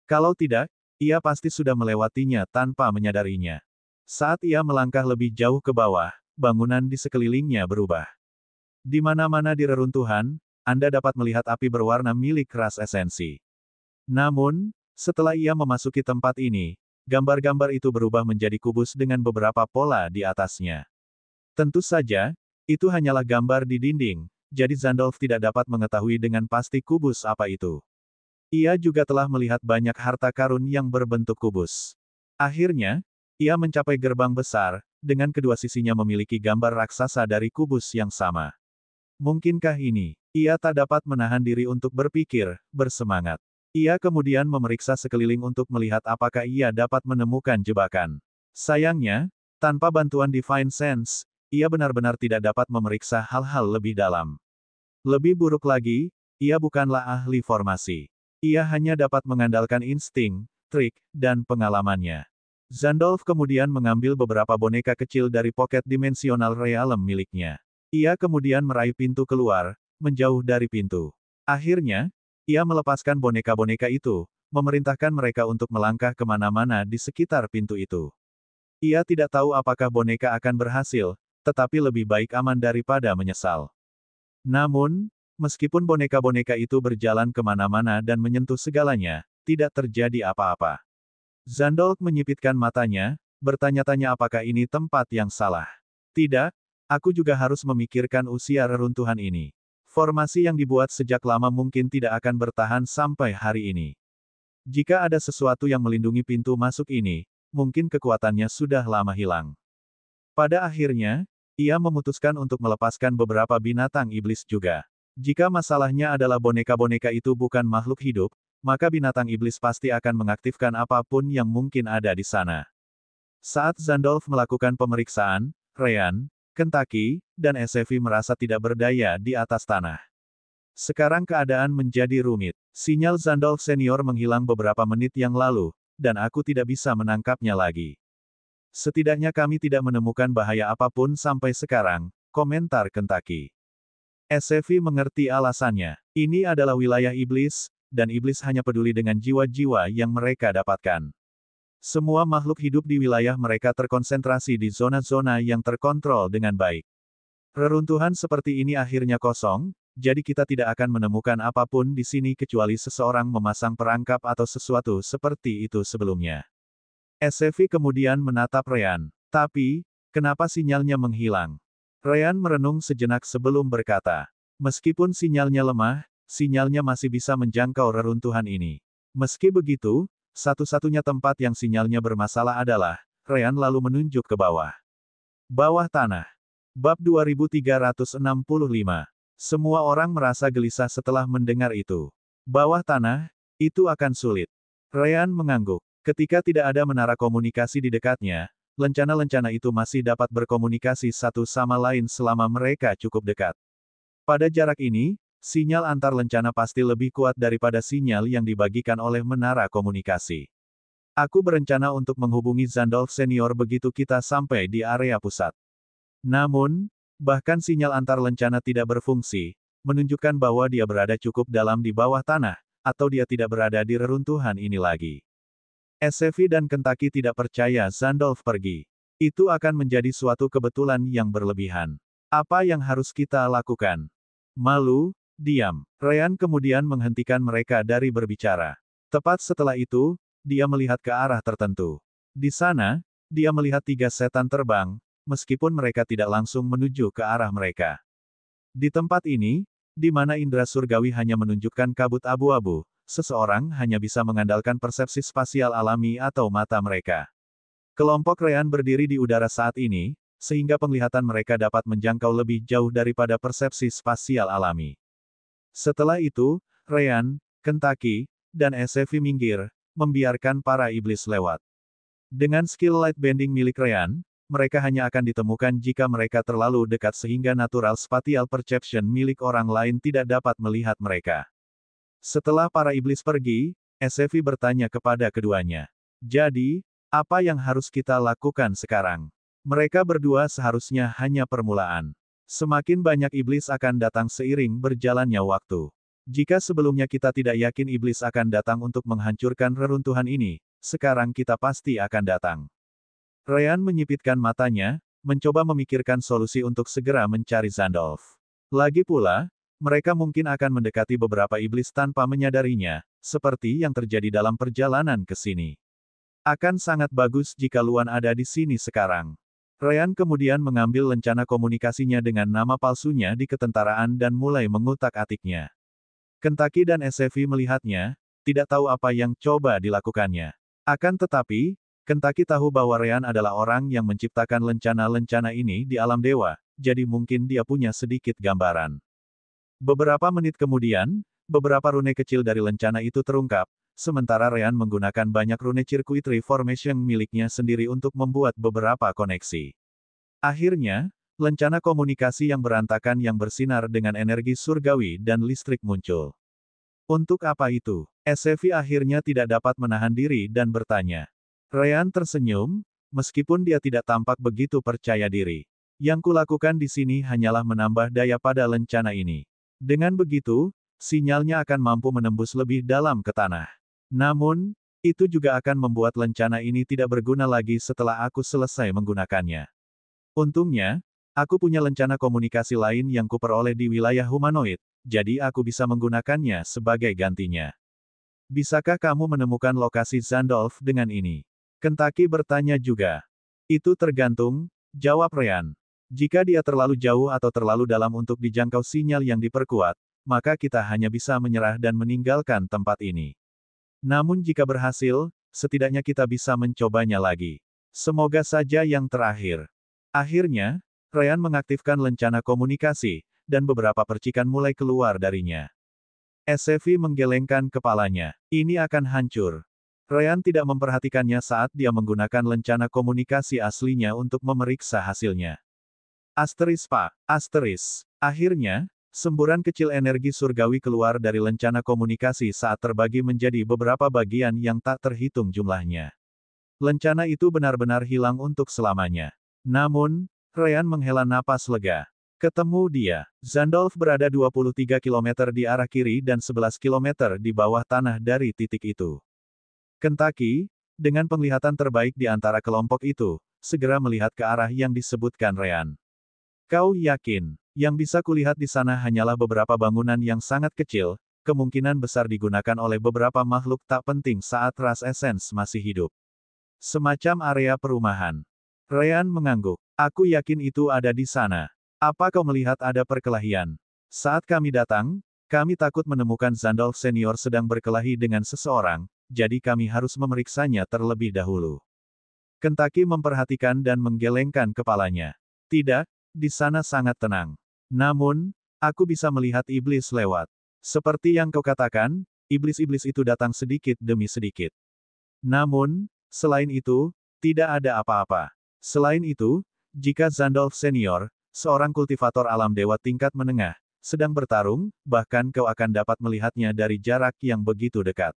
Kalau tidak, ia pasti sudah melewatinya tanpa menyadarinya. Saat ia melangkah lebih jauh ke bawah, bangunan di sekelilingnya berubah. Di mana-mana di reruntuhan, Anda dapat melihat api berwarna milik ras esensi. Namun, setelah ia memasuki tempat ini, gambar-gambar itu berubah menjadi kubus dengan beberapa pola di atasnya. Tentu saja, itu hanyalah gambar di dinding, jadi Zandolf tidak dapat mengetahui dengan pasti kubus apa itu. Ia juga telah melihat banyak harta karun yang berbentuk kubus. Akhirnya, ia mencapai gerbang besar, dengan kedua sisinya memiliki gambar raksasa dari kubus yang sama. Mungkinkah ini? Ia tak dapat menahan diri untuk berpikir, bersemangat. Ia kemudian memeriksa sekeliling untuk melihat apakah ia dapat menemukan jebakan. Sayangnya, tanpa bantuan Divine Sense, ia benar-benar tidak dapat memeriksa hal-hal lebih dalam. Lebih buruk lagi, ia bukanlah ahli formasi. Ia hanya dapat mengandalkan insting, trik, dan pengalamannya. Zandolf kemudian mengambil beberapa boneka kecil dari pocket dimensional realm miliknya. Ia kemudian meraih pintu keluar, menjauh dari pintu. Akhirnya, ia melepaskan boneka-boneka itu, memerintahkan mereka untuk melangkah kemana-mana di sekitar pintu itu. Ia tidak tahu apakah boneka akan berhasil, tetapi lebih baik aman daripada menyesal. Namun, meskipun boneka-boneka itu berjalan kemana-mana dan menyentuh segalanya, tidak terjadi apa-apa. Zandolf menyipitkan matanya, bertanya-tanya apakah ini tempat yang salah. Tidak, aku juga harus memikirkan usia reruntuhan ini. Formasi yang dibuat sejak lama mungkin tidak akan bertahan sampai hari ini. Jika ada sesuatu yang melindungi pintu masuk ini, mungkin kekuatannya sudah lama hilang. Pada akhirnya, ia memutuskan untuk melepaskan beberapa binatang iblis juga. Jika masalahnya adalah boneka-boneka itu bukan makhluk hidup, maka binatang iblis pasti akan mengaktifkan apapun yang mungkin ada di sana. Saat Zandolf melakukan pemeriksaan, Ryan, Kentucky, dan Sevi merasa tidak berdaya di atas tanah. Sekarang keadaan menjadi rumit. Sinyal Zandolf senior menghilang beberapa menit yang lalu, dan aku tidak bisa menangkapnya lagi. Setidaknya kami tidak menemukan bahaya apapun sampai sekarang, komentar Kentucky. Sevi mengerti alasannya. Ini adalah wilayah iblis, dan iblis hanya peduli dengan jiwa-jiwa yang mereka dapatkan. Semua makhluk hidup di wilayah mereka terkonsentrasi di zona-zona yang terkontrol dengan baik. Reruntuhan seperti ini akhirnya kosong, jadi kita tidak akan menemukan apapun di sini kecuali seseorang memasang perangkap atau sesuatu seperti itu sebelumnya. Sevi kemudian menatap Ryan. Tapi, kenapa sinyalnya menghilang? Ryan merenung sejenak sebelum berkata. Meskipun sinyalnya lemah, sinyalnya masih bisa menjangkau reruntuhan ini. Meski begitu, satu-satunya tempat yang sinyalnya bermasalah adalah, Ryan lalu menunjuk ke bawah. Bawah tanah. Bab 2365. Semua orang merasa gelisah setelah mendengar itu. Bawah tanah, itu akan sulit. Ryan mengangguk. Ketika tidak ada menara komunikasi di dekatnya, lencana-lencana itu masih dapat berkomunikasi satu sama lain selama mereka cukup dekat. Pada jarak ini, sinyal antar lencana pasti lebih kuat daripada sinyal yang dibagikan oleh menara komunikasi. Aku berencana untuk menghubungi Zandolf senior begitu kita sampai di area pusat. Namun, bahkan sinyal antar lencana tidak berfungsi, menunjukkan bahwa dia berada cukup dalam di bawah tanah, atau dia tidak berada di reruntuhan ini lagi. Sevi dan Kentucky tidak percaya Zandolf pergi. Itu akan menjadi suatu kebetulan yang berlebihan. Apa yang harus kita lakukan? Malu, diam. Ryan kemudian menghentikan mereka dari berbicara. Tepat setelah itu, dia melihat ke arah tertentu. Di sana, dia melihat 3 setan terbang, meskipun mereka tidak langsung menuju ke arah mereka. Di tempat ini, di mana indera surgawi hanya menunjukkan kabut abu-abu, seseorang hanya bisa mengandalkan persepsi spasial alami atau mata mereka. Kelompok Ryan berdiri di udara saat ini, sehingga penglihatan mereka dapat menjangkau lebih jauh daripada persepsi spasial alami. Setelah itu, Ryan, Kentucky, dan Sevi minggir, membiarkan para iblis lewat. Dengan skill light bending milik Ryan, mereka hanya akan ditemukan jika mereka terlalu dekat sehingga natural spatial perception milik orang lain tidak dapat melihat mereka. Setelah para iblis pergi, Sevi bertanya kepada keduanya. Jadi, apa yang harus kita lakukan sekarang? Mereka berdua seharusnya hanya permulaan. Semakin banyak iblis akan datang seiring berjalannya waktu. Jika sebelumnya kita tidak yakin iblis akan datang untuk menghancurkan reruntuhan ini, sekarang kita pasti akan datang. Ryan menyipitkan matanya, mencoba memikirkan solusi untuk segera mencari Zandolf. Lagi pula, mereka mungkin akan mendekati beberapa iblis tanpa menyadarinya, seperti yang terjadi dalam perjalanan ke sini. Akan sangat bagus jika Luan ada di sini sekarang. Ryan kemudian mengambil lencana komunikasinya dengan nama palsunya di ketentaraan dan mulai mengutak-atiknya. Kentucky dan Sevi melihatnya, tidak tahu apa yang coba dilakukannya. Akan tetapi, Kentucky tahu bahwa Ryan adalah orang yang menciptakan lencana-lencana ini di alam dewa, jadi mungkin dia punya sedikit gambaran. Beberapa menit kemudian, beberapa rune kecil dari lencana itu terungkap, sementara Ryan menggunakan banyak rune circuitry formation miliknya sendiri untuk membuat beberapa koneksi. Akhirnya, lencana komunikasi yang berantakan yang bersinar dengan energi surgawi dan listrik muncul. Untuk apa itu? SCV akhirnya tidak dapat menahan diri dan bertanya. Ryan tersenyum, meskipun dia tidak tampak begitu percaya diri. Yang kulakukan di sini hanyalah menambah daya pada lencana ini. Dengan begitu, sinyalnya akan mampu menembus lebih dalam ke tanah. Namun, itu juga akan membuat lencana ini tidak berguna lagi setelah aku selesai menggunakannya. Untungnya, aku punya lencana komunikasi lain yang kuperoleh di wilayah humanoid, jadi aku bisa menggunakannya sebagai gantinya. Bisakah kamu menemukan lokasi Zandolf dengan ini? Kentucky bertanya juga. Itu tergantung, jawab Ryan. Jika dia terlalu jauh atau terlalu dalam untuk dijangkau sinyal yang diperkuat, maka kita hanya bisa menyerah dan meninggalkan tempat ini. Namun jika berhasil, setidaknya kita bisa mencobanya lagi. Semoga saja yang terakhir. Akhirnya, Ryan mengaktifkan lencana komunikasi, dan beberapa percikan mulai keluar darinya. SCV menggelengkan kepalanya. Ini akan hancur. Ryan tidak memperhatikannya saat dia menggunakan lencana komunikasi aslinya untuk memeriksa hasilnya. Akhirnya, semburan kecil energi surgawi keluar dari lencana komunikasi saat terbagi menjadi beberapa bagian yang tak terhitung jumlahnya. Lencana itu benar-benar hilang untuk selamanya. Namun, Ryan menghela napas lega. Ketemu dia. Zandolf berada 23 km di arah kiri dan 11 km di bawah tanah dari titik itu. Kentucky, dengan penglihatan terbaik di antara kelompok itu, segera melihat ke arah yang disebutkan Ryan. Kau yakin, yang bisa kulihat di sana hanyalah beberapa bangunan yang sangat kecil, kemungkinan besar digunakan oleh beberapa makhluk tak penting saat ras Essence masih hidup. Semacam area perumahan. Ryan mengangguk. Aku yakin itu ada di sana. Apa kau melihat ada perkelahian? Saat kami datang, kami takut menemukan Zandolf Senior sedang berkelahi dengan seseorang, jadi kami harus memeriksanya terlebih dahulu. Kentucky memperhatikan dan menggelengkan kepalanya. Tidak, di sana sangat tenang. Namun, aku bisa melihat iblis lewat. Seperti yang kau katakan, iblis-iblis itu datang sedikit demi sedikit. Namun, selain itu, tidak ada apa-apa. Selain itu, jika Zandolf Senior, seorang kultivator alam dewa tingkat menengah, sedang bertarung, bahkan kau akan dapat melihatnya dari jarak yang begitu dekat.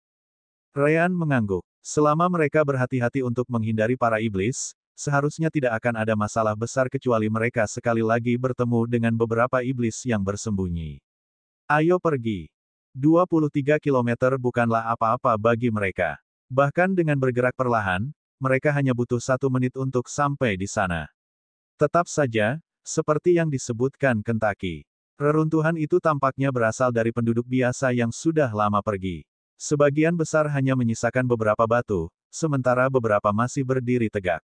Ryan mengangguk. Selama mereka berhati-hati untuk menghindari para iblis, seharusnya tidak akan ada masalah besar kecuali mereka sekali lagi bertemu dengan beberapa iblis yang bersembunyi. Ayo pergi. 23 km bukanlah apa-apa bagi mereka. Bahkan dengan bergerak perlahan, mereka hanya butuh 1 menit untuk sampai di sana. Tetap saja, seperti yang disebutkan Kentucky. Reruntuhan itu tampaknya berasal dari penduduk biasa yang sudah lama pergi. Sebagian besar hanya menyisakan beberapa batu, sementara beberapa masih berdiri tegak.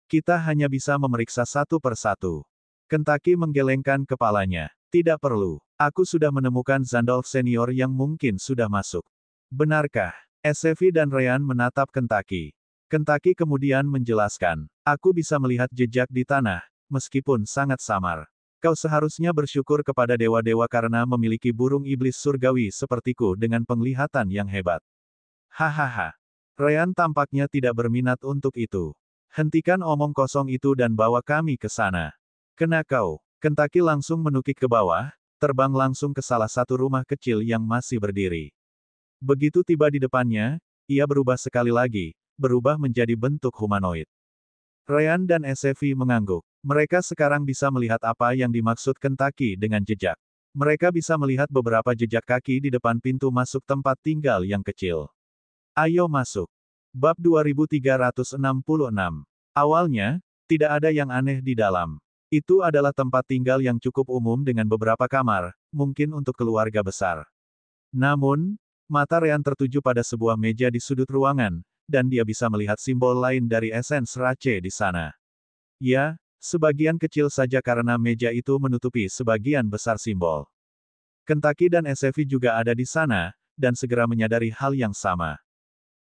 Kita hanya bisa memeriksa satu persatu. Kentucky menggelengkan kepalanya. Tidak perlu. Aku sudah menemukan Zandolf Senior yang mungkin sudah masuk. Benarkah? SCV dan Ryan menatap Kentucky. Kentucky kemudian menjelaskan. Aku bisa melihat jejak di tanah, meskipun sangat samar. Kau seharusnya bersyukur kepada dewa-dewa karena memiliki burung iblis surgawi sepertiku dengan penglihatan yang hebat. Hahaha. Ryan tampaknya tidak berminat untuk itu. Hentikan omong kosong itu dan bawa kami ke sana. Kena kau. Kentucky langsung menukik ke bawah, terbang langsung ke salah satu rumah kecil yang masih berdiri. Begitu tiba di depannya, ia berubah sekali lagi, berubah menjadi bentuk humanoid. Ryan dan SCV mengangguk. Mereka sekarang bisa melihat apa yang dimaksud Kentucky dengan jejak. Mereka bisa melihat beberapa jejak kaki di depan pintu masuk tempat tinggal yang kecil. Ayo masuk. Bab 2366. Awalnya, tidak ada yang aneh di dalam. Itu adalah tempat tinggal yang cukup umum dengan beberapa kamar, mungkin untuk keluarga besar. Namun, mata Ryan tertuju pada sebuah meja di sudut ruangan, dan dia bisa melihat simbol lain dari Essence Rache di sana. Ya, sebagian kecil saja karena meja itu menutupi sebagian besar simbol. Kentucky dan SCV juga ada di sana, dan segera menyadari hal yang sama.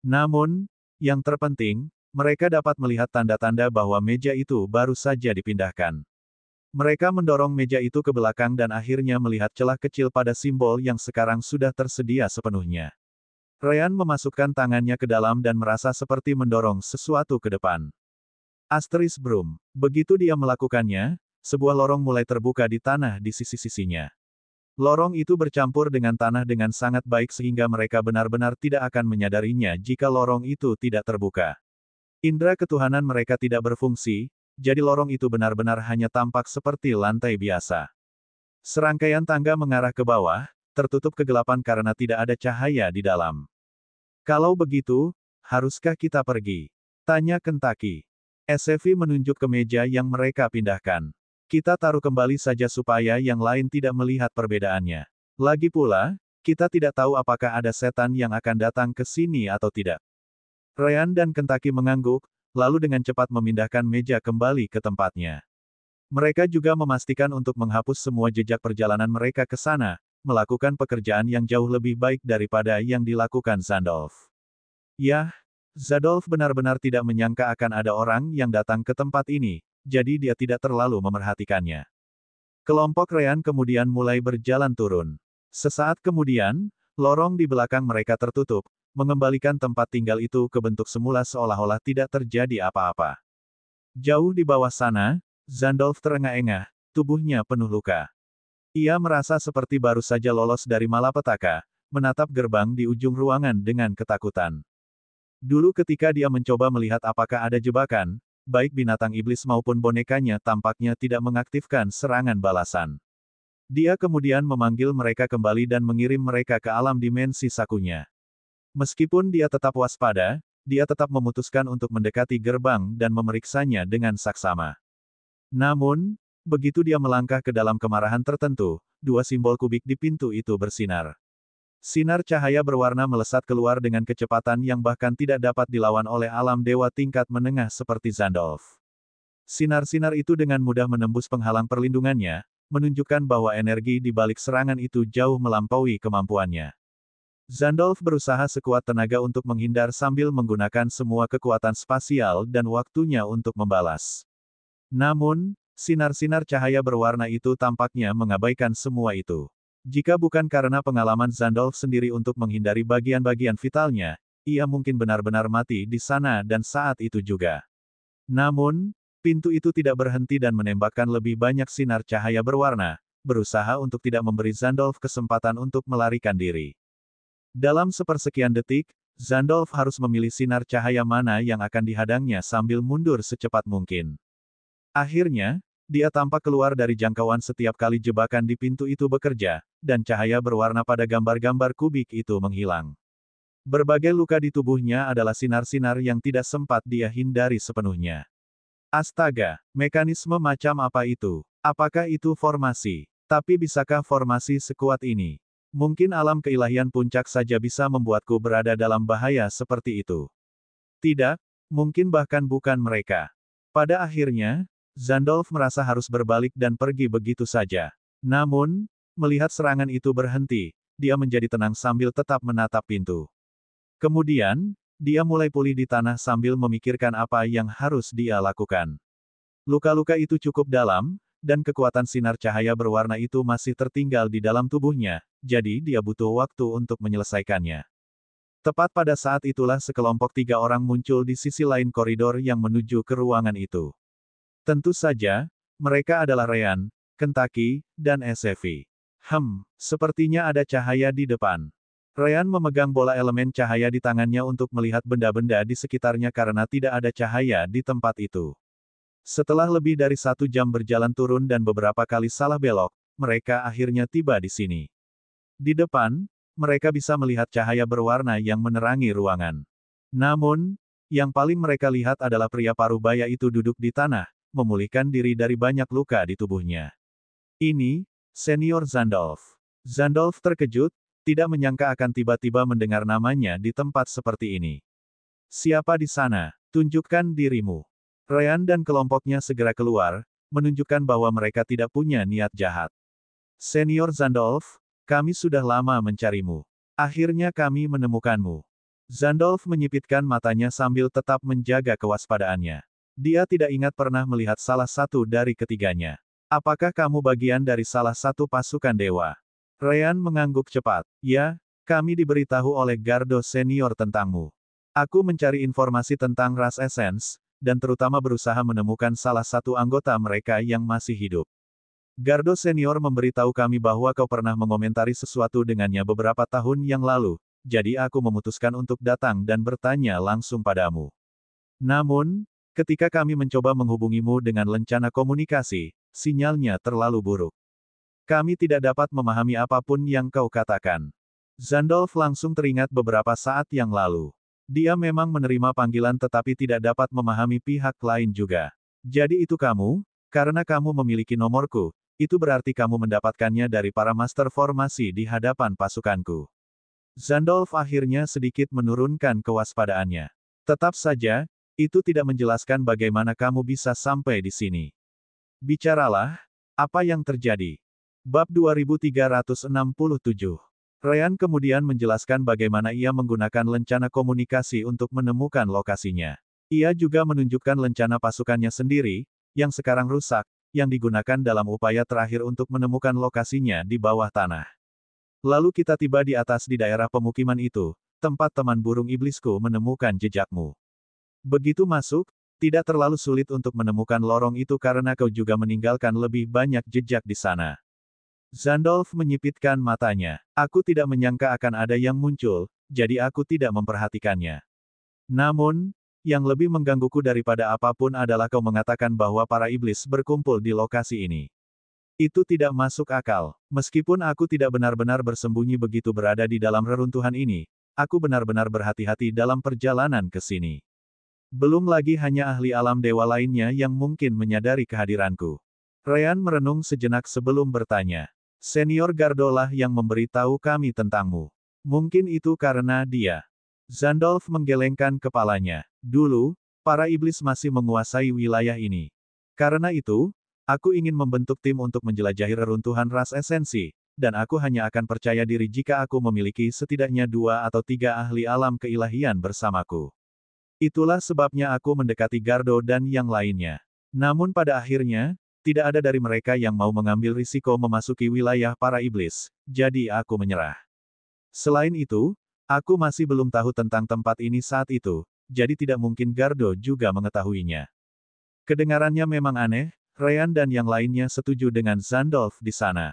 Namun, yang terpenting, mereka dapat melihat tanda-tanda bahwa meja itu baru saja dipindahkan. Mereka mendorong meja itu ke belakang dan akhirnya melihat celah kecil pada simbol yang sekarang sudah tersedia sepenuhnya. Ryan memasukkan tangannya ke dalam dan merasa seperti mendorong sesuatu ke depan. Asteris Broom. Begitu dia melakukannya, sebuah lorong mulai terbuka di tanah di sisi-sisinya. Lorong itu bercampur dengan tanah dengan sangat baik sehingga mereka benar-benar tidak akan menyadarinya jika lorong itu tidak terbuka. Indra ketuhanan mereka tidak berfungsi, jadi lorong itu benar-benar hanya tampak seperti lantai biasa. Serangkaian tangga mengarah ke bawah, tertutup kegelapan karena tidak ada cahaya di dalam. Kalau begitu, haruskah kita pergi? Tanya Kentaki. SCV menunjuk ke meja yang mereka pindahkan. Kita taruh kembali saja supaya yang lain tidak melihat perbedaannya. Lagi pula, kita tidak tahu apakah ada setan yang akan datang ke sini atau tidak. Ryan dan Kentaki mengangguk, lalu dengan cepat memindahkan meja kembali ke tempatnya. Mereka juga memastikan untuk menghapus semua jejak perjalanan mereka ke sana, melakukan pekerjaan yang jauh lebih baik daripada yang dilakukan Zandolf. Yah, Zandolf benar-benar tidak menyangka akan ada orang yang datang ke tempat ini, jadi dia tidak terlalu memerhatikannya. Kelompok Ryan kemudian mulai berjalan turun. Sesaat kemudian, lorong di belakang mereka tertutup, mengembalikan tempat tinggal itu ke bentuk semula seolah-olah tidak terjadi apa-apa. Jauh di bawah sana, Zandolf terengah-engah, tubuhnya penuh luka. Ia merasa seperti baru saja lolos dari malapetaka, menatap gerbang di ujung ruangan dengan ketakutan. Dulu ketika dia mencoba melihat apakah ada jebakan, baik binatang iblis maupun bonekanya tampaknya tidak mengaktifkan serangan balasan. Dia kemudian memanggil mereka kembali dan mengirim mereka ke alam dimensi sakunya. Meskipun dia tetap waspada, dia tetap memutuskan untuk mendekati gerbang dan memeriksanya dengan saksama. Namun, begitu dia melangkah ke dalam kemarahan tertentu, dua simbol kubik di pintu itu bersinar. Sinar cahaya berwarna melesat keluar dengan kecepatan yang bahkan tidak dapat dilawan oleh alam dewa tingkat menengah seperti Zandolf. Sinar-sinar itu dengan mudah menembus penghalang perlindungannya, menunjukkan bahwa energi di balik serangan itu jauh melampaui kemampuannya. Zandolf berusaha sekuat tenaga untuk menghindar sambil menggunakan semua kekuatan spasial dan waktunya untuk membalas. Namun, sinar-sinar cahaya berwarna itu tampaknya mengabaikan semua itu. Jika bukan karena pengalaman Zandolf sendiri untuk menghindari bagian-bagian vitalnya, ia mungkin benar-benar mati di sana dan saat itu juga. Namun, pintu itu tidak berhenti dan menembakkan lebih banyak sinar cahaya berwarna, berusaha untuk tidak memberi Zandolf kesempatan untuk melarikan diri. Dalam sepersekian detik, Zandolf harus memilih sinar cahaya mana yang akan dihadangnya sambil mundur secepat mungkin. Akhirnya, dia tampak keluar dari jangkauan setiap kali jebakan di pintu itu bekerja, dan cahaya berwarna pada gambar-gambar kubik itu menghilang. Berbagai luka di tubuhnya adalah sinar-sinar yang tidak sempat dia hindari sepenuhnya. Astaga, mekanisme macam apa itu? Apakah itu formasi? Tapi bisakah formasi sekuat ini? Mungkin alam keilahian puncak saja bisa membuatku berada dalam bahaya seperti itu. Tidak, mungkin bahkan bukan mereka. Pada akhirnya, Zandolf merasa harus berbalik dan pergi begitu saja. Namun, melihat serangan itu berhenti, dia menjadi tenang sambil tetap menatap pintu. Kemudian, dia mulai pulih di tanah sambil memikirkan apa yang harus dia lakukan. Luka-luka itu cukup dalam, dan kekuatan sinar cahaya berwarna itu masih tertinggal di dalam tubuhnya, jadi dia butuh waktu untuk menyelesaikannya. Tepat pada saat itulah sekelompok 3 orang muncul di sisi lain koridor yang menuju ke ruangan itu. Tentu saja, mereka adalah Ryan, Kentaki, dan SCV. Sepertinya ada cahaya di depan. Ryan memegang bola elemen cahaya di tangannya untuk melihat benda-benda di sekitarnya karena tidak ada cahaya di tempat itu. Setelah lebih dari 1 jam berjalan turun dan beberapa kali salah belok, mereka akhirnya tiba di sini. Di depan, mereka bisa melihat cahaya berwarna yang menerangi ruangan. Namun, yang paling mereka lihat adalah pria parubaya itu duduk di tanah, memulihkan diri dari banyak luka di tubuhnya. Ini, Senior Zandolf. Zandolf terkejut, tidak menyangka akan tiba-tiba mendengar namanya di tempat seperti ini. Siapa di sana? Tunjukkan dirimu. Ryan dan kelompoknya segera keluar, menunjukkan bahwa mereka tidak punya niat jahat. Senior Zandolf, kami sudah lama mencarimu. Akhirnya kami menemukanmu. Zandolf menyipitkan matanya sambil tetap menjaga kewaspadaannya. Dia tidak ingat pernah melihat salah satu dari ketiganya. Apakah kamu bagian dari salah satu pasukan dewa? Ryan mengangguk cepat. Ya, Kami diberitahu oleh Gardo senior tentangmu. Aku mencari informasi tentang ras Essence, dan terutama berusaha menemukan salah satu anggota mereka yang masih hidup. Gardo senior memberitahu kami bahwa kau pernah mengomentari sesuatu dengannya beberapa tahun yang lalu, jadi aku memutuskan untuk datang dan bertanya langsung padamu. Namun, ketika kami mencoba menghubungimu dengan lencana komunikasi, sinyalnya terlalu buruk. Kami tidak dapat memahami apapun yang kau katakan. Zandolf langsung teringat beberapa saat yang lalu. Dia memang menerima panggilan tetapi tidak dapat memahami pihak lain juga. Jadi itu kamu? Karena kamu memiliki nomorku, itu berarti kamu mendapatkannya dari para master formasi di hadapan pasukanku. Zandolf akhirnya sedikit menurunkan kewaspadaannya. Tetap saja, itu tidak menjelaskan bagaimana kamu bisa sampai di sini. Bicaralah, apa yang terjadi? Bab 2367. Ryan kemudian menjelaskan bagaimana ia menggunakan lencana komunikasi untuk menemukan lokasinya. Ia juga menunjukkan lencana pasukannya sendiri, yang sekarang rusak, yang digunakan dalam upaya terakhir untuk menemukan lokasinya di bawah tanah. Lalu kita tiba di atas di daerah pemukiman itu, tempat teman burung iblisku menemukan jejakmu. Begitu masuk, tidak terlalu sulit untuk menemukan lorong itu karena kau juga meninggalkan lebih banyak jejak di sana. Zandolf menyipitkan matanya. Aku tidak menyangka akan ada yang muncul, jadi aku tidak memperhatikannya. Namun, yang lebih menggangguku daripada apapun adalah kau mengatakan bahwa para iblis berkumpul di lokasi ini. Itu tidak masuk akal. Meskipun aku tidak benar-benar bersembunyi begitu berada di dalam reruntuhan ini, aku benar-benar berhati-hati dalam perjalanan ke sini. Belum lagi hanya ahli alam dewa lainnya yang mungkin menyadari kehadiranku. Ryan merenung sejenak sebelum bertanya. Senior Gardolah yang memberitahu kami tentangmu. Mungkin itu karena dia. Zandolf menggelengkan kepalanya. Dulu, para iblis masih menguasai wilayah ini. Karena itu, aku ingin membentuk tim untuk menjelajahi reruntuhan ras esensi, dan aku hanya akan percaya diri jika aku memiliki setidaknya 2 atau 3 ahli alam keilahian bersamaku. Itulah sebabnya aku mendekati Gardo dan yang lainnya. Namun pada akhirnya, tidak ada dari mereka yang mau mengambil risiko memasuki wilayah para iblis, jadi aku menyerah. Selain itu, aku masih belum tahu tentang tempat ini saat itu, jadi tidak mungkin Gardo juga mengetahuinya. Kedengarannya memang aneh, Ryan dan yang lainnya setuju dengan Zandolf di sana.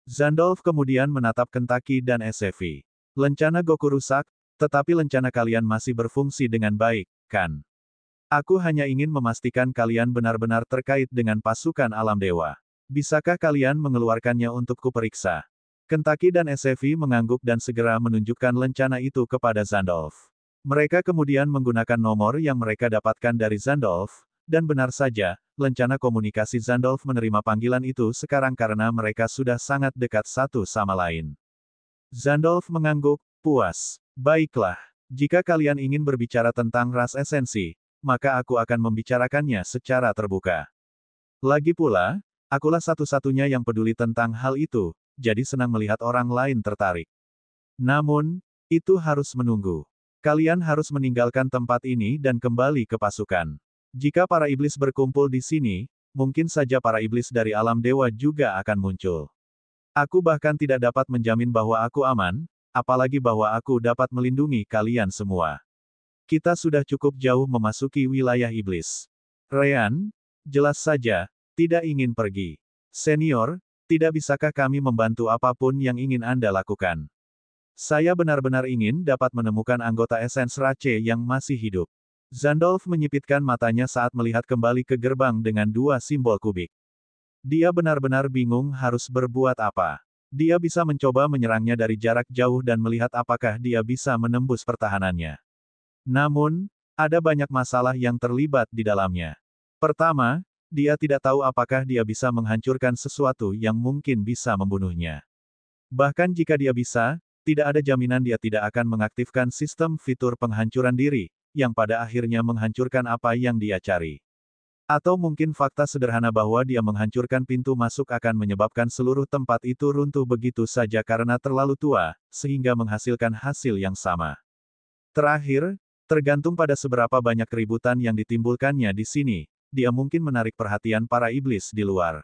Zandolf kemudian menatap Kentucky dan Sevi. Lencana Goku rusak, tetapi lencana kalian masih berfungsi dengan baik, kan? Aku hanya ingin memastikan kalian benar-benar terkait dengan pasukan alam dewa. Bisakah kalian mengeluarkannya untuk kuperiksa? Kentucky dan Sevi mengangguk dan segera menunjukkan lencana itu kepada Zandolf. Mereka kemudian menggunakan nomor yang mereka dapatkan dari Zandolf, dan benar saja, lencana komunikasi Zandolf menerima panggilan itu sekarang karena mereka sudah sangat dekat satu sama lain. Zandolf mengangguk, puas. Baiklah, jika kalian ingin berbicara tentang ras esensi, maka aku akan membicarakannya secara terbuka. Lagi pula, akulah satu-satunya yang peduli tentang hal itu, jadi senang melihat orang lain tertarik. Namun, itu harus menunggu. Kalian harus meninggalkan tempat ini dan kembali ke pasukan. Jika para iblis berkumpul di sini, mungkin saja para iblis dari alam dewa juga akan muncul. Aku bahkan tidak dapat menjamin bahwa aku aman, apalagi bahwa aku dapat melindungi kalian semua. Kita sudah cukup jauh memasuki wilayah iblis. Ryan, jelas saja, tidak ingin pergi. Senior, tidak bisakah kami membantu apapun yang ingin Anda lakukan? Saya benar-benar ingin dapat menemukan anggota Essence Rache yang masih hidup. Zandolf menyipitkan matanya saat melihat kembali ke gerbang dengan 2 simbol kubik. Dia benar-benar bingung harus berbuat apa. Dia bisa mencoba menyerangnya dari jarak jauh dan melihat apakah dia bisa menembus pertahanannya. Namun, ada banyak masalah yang terlibat di dalamnya. Pertama, dia tidak tahu apakah dia bisa menghancurkan sesuatu yang mungkin bisa membunuhnya. Bahkan jika dia bisa, tidak ada jaminan dia tidak akan mengaktifkan sistem fitur penghancuran diri, yang pada akhirnya menghancurkan apa yang dia cari. Atau mungkin fakta sederhana bahwa dia menghancurkan pintu masuk akan menyebabkan seluruh tempat itu runtuh begitu saja karena terlalu tua, sehingga menghasilkan hasil yang sama. Terakhir, tergantung pada seberapa banyak keributan yang ditimbulkannya di sini, dia mungkin menarik perhatian para iblis di luar.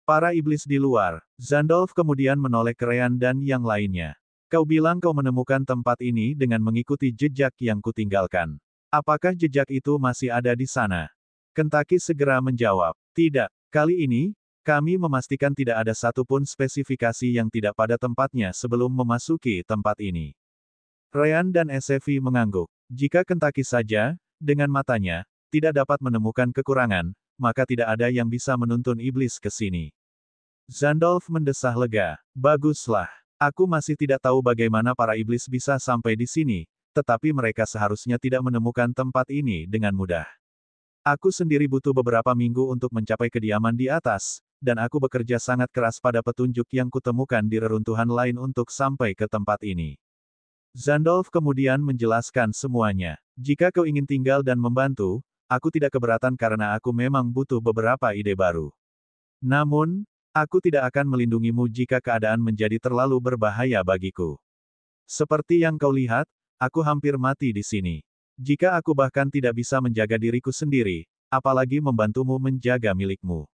Para iblis di luar. Zandolf kemudian menoleh ke Ryan dan yang lainnya. Kau bilang kau menemukan tempat ini dengan mengikuti jejak yang kutinggalkan. Apakah jejak itu masih ada di sana? Kentucky segera menjawab, tidak. Kali ini, kami memastikan tidak ada satupun spesifikasi yang tidak pada tempatnya sebelum memasuki tempat ini. Ryan dan Sevi mengangguk. Jika Kentucky saja, dengan matanya, tidak dapat menemukan kekurangan, maka tidak ada yang bisa menuntun iblis ke sini. Zandolf mendesah lega. Baguslah. Aku masih tidak tahu bagaimana para iblis bisa sampai di sini, tetapi mereka seharusnya tidak menemukan tempat ini dengan mudah. Aku sendiri butuh beberapa minggu untuk mencapai kediaman di atas, dan aku bekerja sangat keras pada petunjuk yang kutemukan di reruntuhan lain untuk sampai ke tempat ini. Zandolf kemudian menjelaskan semuanya. Jika kau ingin tinggal dan membantu, aku tidak keberatan karena aku memang butuh beberapa ide baru. Namun, aku tidak akan melindungimu jika keadaan menjadi terlalu berbahaya bagiku. Seperti yang kau lihat, aku hampir mati di sini. Jika aku bahkan tidak bisa menjaga diriku sendiri, apalagi membantumu menjaga milikmu.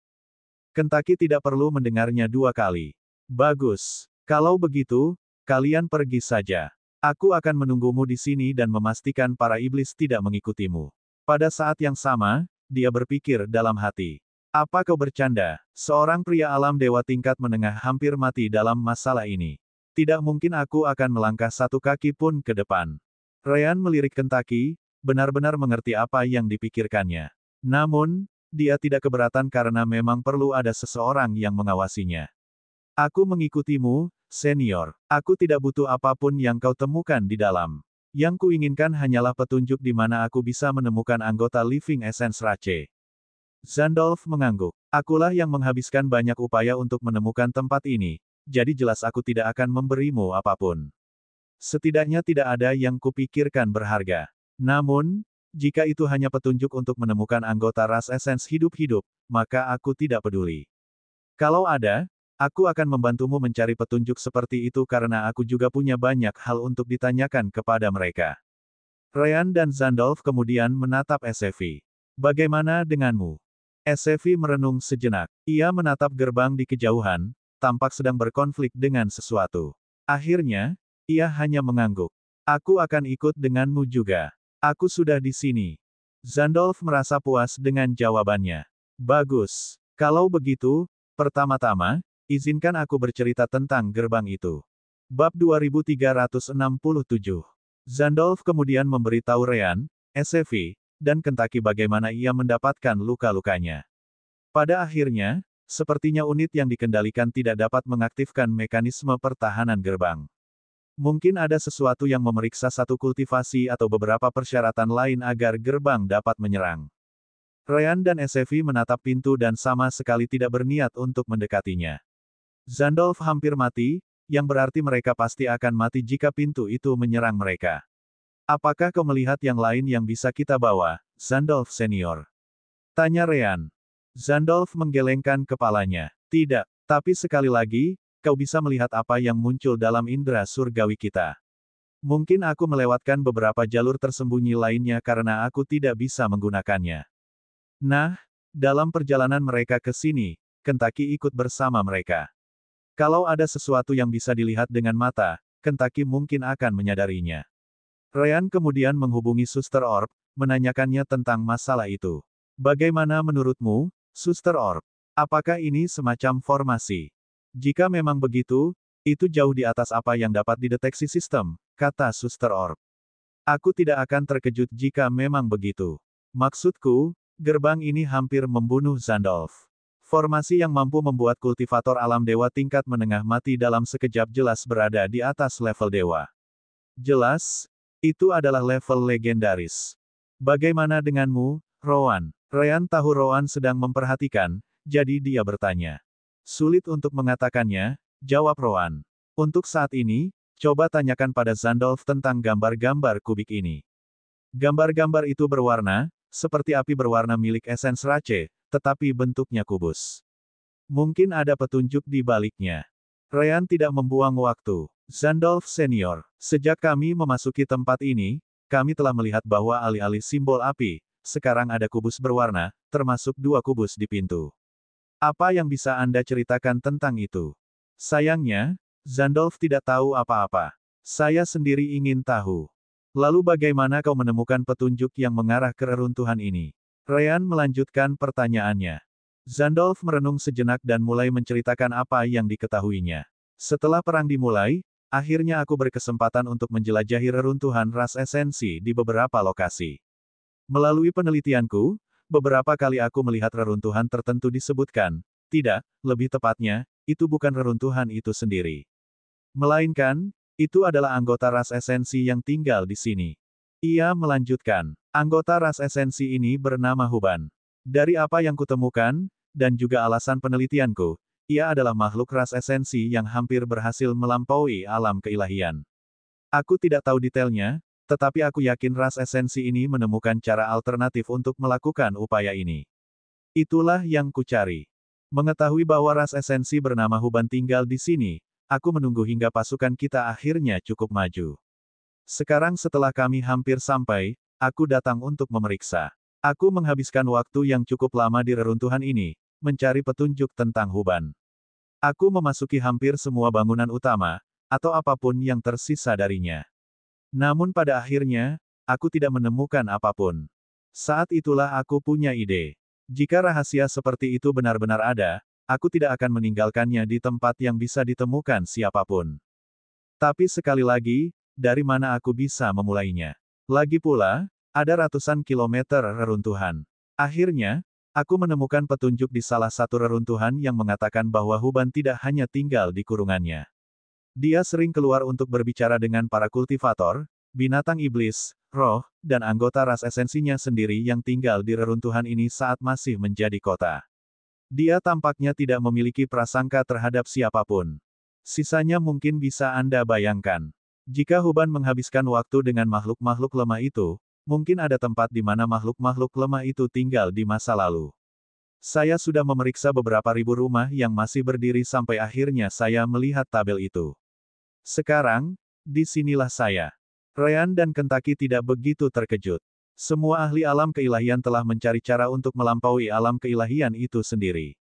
Kentucky tidak perlu mendengarnya dua kali. Bagus. Kalau begitu, kalian pergi saja. Aku akan menunggumu di sini dan memastikan para iblis tidak mengikutimu. Pada saat yang sama, dia berpikir dalam hati. Apa kau bercanda? Seorang pria alam dewa tingkat menengah hampir mati dalam masalah ini. Tidak mungkin aku akan melangkah satu kaki pun ke depan. Ryan melirik Kentucky, benar-benar mengerti apa yang dipikirkannya. Namun, dia tidak keberatan karena memang perlu ada seseorang yang mengawasinya. Aku mengikutimu, senior. Aku tidak butuh apapun yang kau temukan di dalam. Yang kuinginkan hanyalah petunjuk di mana aku bisa menemukan anggota Living Essence Rache. Zandolf mengangguk. Akulah yang menghabiskan banyak upaya untuk menemukan tempat ini, jadi jelas aku tidak akan memberimu apapun. Setidaknya tidak ada yang kupikirkan berharga. Namun, jika itu hanya petunjuk untuk menemukan anggota ras esens hidup-hidup, maka aku tidak peduli. Kalau ada, aku akan membantumu mencari petunjuk seperti itu karena aku juga punya banyak hal untuk ditanyakan kepada mereka. Ryan dan Zandolf kemudian menatap Sevi. Bagaimana denganmu? Sevi merenung sejenak. Ia menatap gerbang di kejauhan, tampak sedang berkonflik dengan sesuatu. Akhirnya, ia hanya mengangguk. Aku akan ikut denganmu juga. Aku sudah di sini. Zandolf merasa puas dengan jawabannya. Bagus. Kalau begitu, pertama-tama, izinkan aku bercerita tentang gerbang itu. Bab 2367. Zandolf kemudian memberitahu Ryan, Sevi, dan Kentucky bagaimana ia mendapatkan luka-lukanya. Pada akhirnya, sepertinya unit yang dikendalikan tidak dapat mengaktifkan mekanisme pertahanan gerbang. Mungkin ada sesuatu yang memeriksa satu kultivasi atau beberapa persyaratan lain agar gerbang dapat menyerang. Ryan dan Sevi menatap pintu dan sama sekali tidak berniat untuk mendekatinya. Zandolf hampir mati, yang berarti mereka pasti akan mati jika pintu itu menyerang mereka. Apakah kau melihat yang lain yang bisa kita bawa, Zandolf senior? Tanya Ryan. Zandolf menggelengkan kepalanya. Tidak, tapi sekali lagi, kau bisa melihat apa yang muncul dalam indera surgawi kita. Mungkin aku melewatkan beberapa jalur tersembunyi lainnya karena aku tidak bisa menggunakannya. Nah, dalam perjalanan mereka ke sini, Kentucky ikut bersama mereka. Kalau ada sesuatu yang bisa dilihat dengan mata, Kentucky mungkin akan menyadarinya. Ryan kemudian menghubungi Suster Orb, menanyakannya tentang masalah itu. Bagaimana menurutmu, Suster Orb? Apakah ini semacam formasi? Jika memang begitu, itu jauh di atas apa yang dapat dideteksi sistem, kata Suster Orb. Aku tidak akan terkejut jika memang begitu. Maksudku, gerbang ini hampir membunuh Zandolf. Formasi yang mampu membuat kultivator alam dewa tingkat menengah mati dalam sekejap jelas berada di atas level dewa. Jelas, itu adalah level legendaris. Bagaimana denganmu, Rowan? Ryan tahu Rowan sedang memperhatikan, jadi dia bertanya. Sulit untuk mengatakannya, jawab Rowan. Untuk saat ini, coba tanyakan pada Zandolf tentang gambar-gambar kubik ini. Gambar-gambar itu berwarna, seperti api berwarna milik Essence Rache, tetapi bentuknya kubus. Mungkin ada petunjuk di baliknya. Ryan tidak membuang waktu. Zandolf senior, sejak kami memasuki tempat ini, kami telah melihat bahwa alih-alih simbol api, sekarang ada kubus berwarna, termasuk 2 kubus di pintu. Apa yang bisa Anda ceritakan tentang itu? Sayangnya, Zandolf tidak tahu apa-apa. Saya sendiri ingin tahu. Lalu bagaimana kau menemukan petunjuk yang mengarah ke reruntuhan ini? Ryan melanjutkan pertanyaannya. Zandolf merenung sejenak dan mulai menceritakan apa yang diketahuinya. Setelah perang dimulai, akhirnya aku berkesempatan untuk menjelajahi reruntuhan ras esensi di beberapa lokasi. Melalui penelitianku, beberapa kali aku melihat reruntuhan tertentu disebutkan, tidak, lebih tepatnya, itu bukan reruntuhan itu sendiri. Melainkan, itu adalah anggota ras esensi yang tinggal di sini. Ia melanjutkan, anggota ras esensi ini bernama Huban. Dari apa yang kutemukan, dan juga alasan penelitianku, ia adalah makhluk ras esensi yang hampir berhasil melampaui alam keilahian. Aku tidak tahu detailnya, tetapi aku yakin ras esensi ini menemukan cara alternatif untuk melakukan upaya ini. Itulah yang kucari. Mengetahui bahwa ras esensi bernama Huban tinggal di sini, aku menunggu hingga pasukan kita akhirnya cukup maju. Sekarang setelah kami hampir sampai, aku datang untuk memeriksa. Aku menghabiskan waktu yang cukup lama di reruntuhan ini, mencari petunjuk tentang Huban. Aku memasuki hampir semua bangunan utama, atau apapun yang tersisa darinya. Namun pada akhirnya, aku tidak menemukan apapun. Saat itulah aku punya ide. Jika rahasia seperti itu benar-benar ada, aku tidak akan meninggalkannya di tempat yang bisa ditemukan siapapun. Tapi sekali lagi, dari mana aku bisa memulainya? Lagi pula, ada ratusan kilometer reruntuhan. Akhirnya, aku menemukan petunjuk di salah satu reruntuhan yang mengatakan bahwa Huban tidak hanya tinggal di kurungannya. Dia sering keluar untuk berbicara dengan para kultivator, binatang iblis, roh, dan anggota ras esensinya sendiri yang tinggal di reruntuhan ini saat masih menjadi kota. Dia tampaknya tidak memiliki prasangka terhadap siapapun. Sisanya mungkin bisa Anda bayangkan. Jika Huban menghabiskan waktu dengan makhluk-makhluk lemah itu, mungkin ada tempat di mana makhluk-makhluk lemah itu tinggal di masa lalu. Saya sudah memeriksa beberapa ribu rumah yang masih berdiri sampai akhirnya saya melihat tabel itu. Sekarang, disinilah saya. Ryan dan Kentucky tidak begitu terkejut. Semua ahli alam keilahian telah mencari cara untuk melampaui alam keilahian itu sendiri.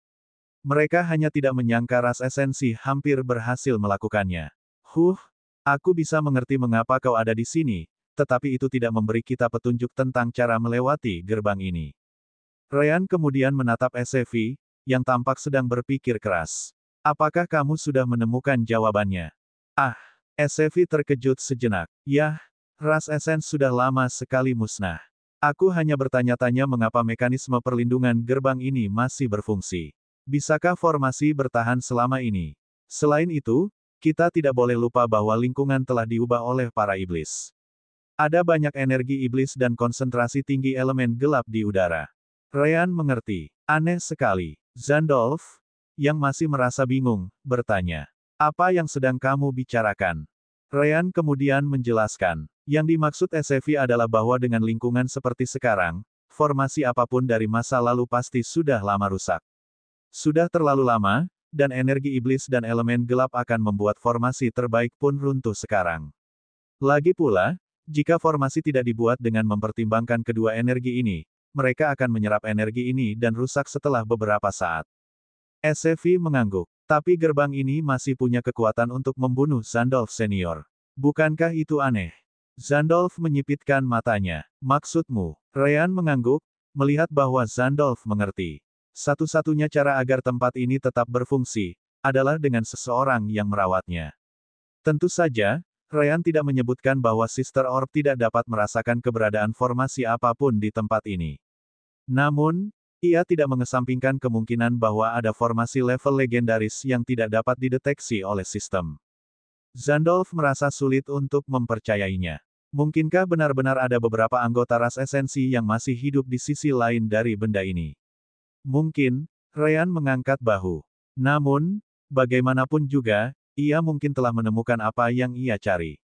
Mereka hanya tidak menyangka ras esensi hampir berhasil melakukannya. Aku bisa mengerti mengapa kau ada di sini, tetapi itu tidak memberi kita petunjuk tentang cara melewati gerbang ini. Ryan kemudian menatap SCV, yang tampak sedang berpikir keras. Apakah kamu sudah menemukan jawabannya? SCV terkejut sejenak. Yah, ras esens sudah lama sekali musnah. Aku hanya bertanya-tanya mengapa mekanisme perlindungan gerbang ini masih berfungsi. Bisakah formasi bertahan selama ini? Selain itu, kita tidak boleh lupa bahwa lingkungan telah diubah oleh para iblis. Ada banyak energi iblis dan konsentrasi tinggi elemen gelap di udara. Ryan mengerti. Aneh sekali. Zandolf, yang masih merasa bingung, bertanya. Apa yang sedang kamu bicarakan? Ryan kemudian menjelaskan. Yang dimaksud SCV adalah bahwa dengan lingkungan seperti sekarang, formasi apapun dari masa lalu pasti sudah lama rusak. Sudah terlalu lama, dan energi iblis dan elemen gelap akan membuat formasi terbaik pun runtuh sekarang. Lagi pula, jika formasi tidak dibuat dengan mempertimbangkan kedua energi ini, mereka akan menyerap energi ini dan rusak setelah beberapa saat. SCV mengangguk. Tapi gerbang ini masih punya kekuatan untuk membunuh Zandolf senior. Bukankah itu aneh? Zandolf menyipitkan matanya. Maksudmu? Ryan mengangguk, melihat bahwa Zandolf mengerti. Satu-satunya cara agar tempat ini tetap berfungsi, adalah dengan seseorang yang merawatnya. Tentu saja, Ryan tidak menyebutkan bahwa Sister Orb tidak dapat merasakan keberadaan formasi apapun di tempat ini. Namun, ia tidak mengesampingkan kemungkinan bahwa ada formasi level legendaris yang tidak dapat dideteksi oleh sistem. Zandolf merasa sulit untuk mempercayainya. Mungkinkah benar-benar ada beberapa anggota ras esensi yang masih hidup di sisi lain dari benda ini? Mungkin, Ryan mengangkat bahu. Namun, bagaimanapun juga, ia mungkin telah menemukan apa yang ia cari.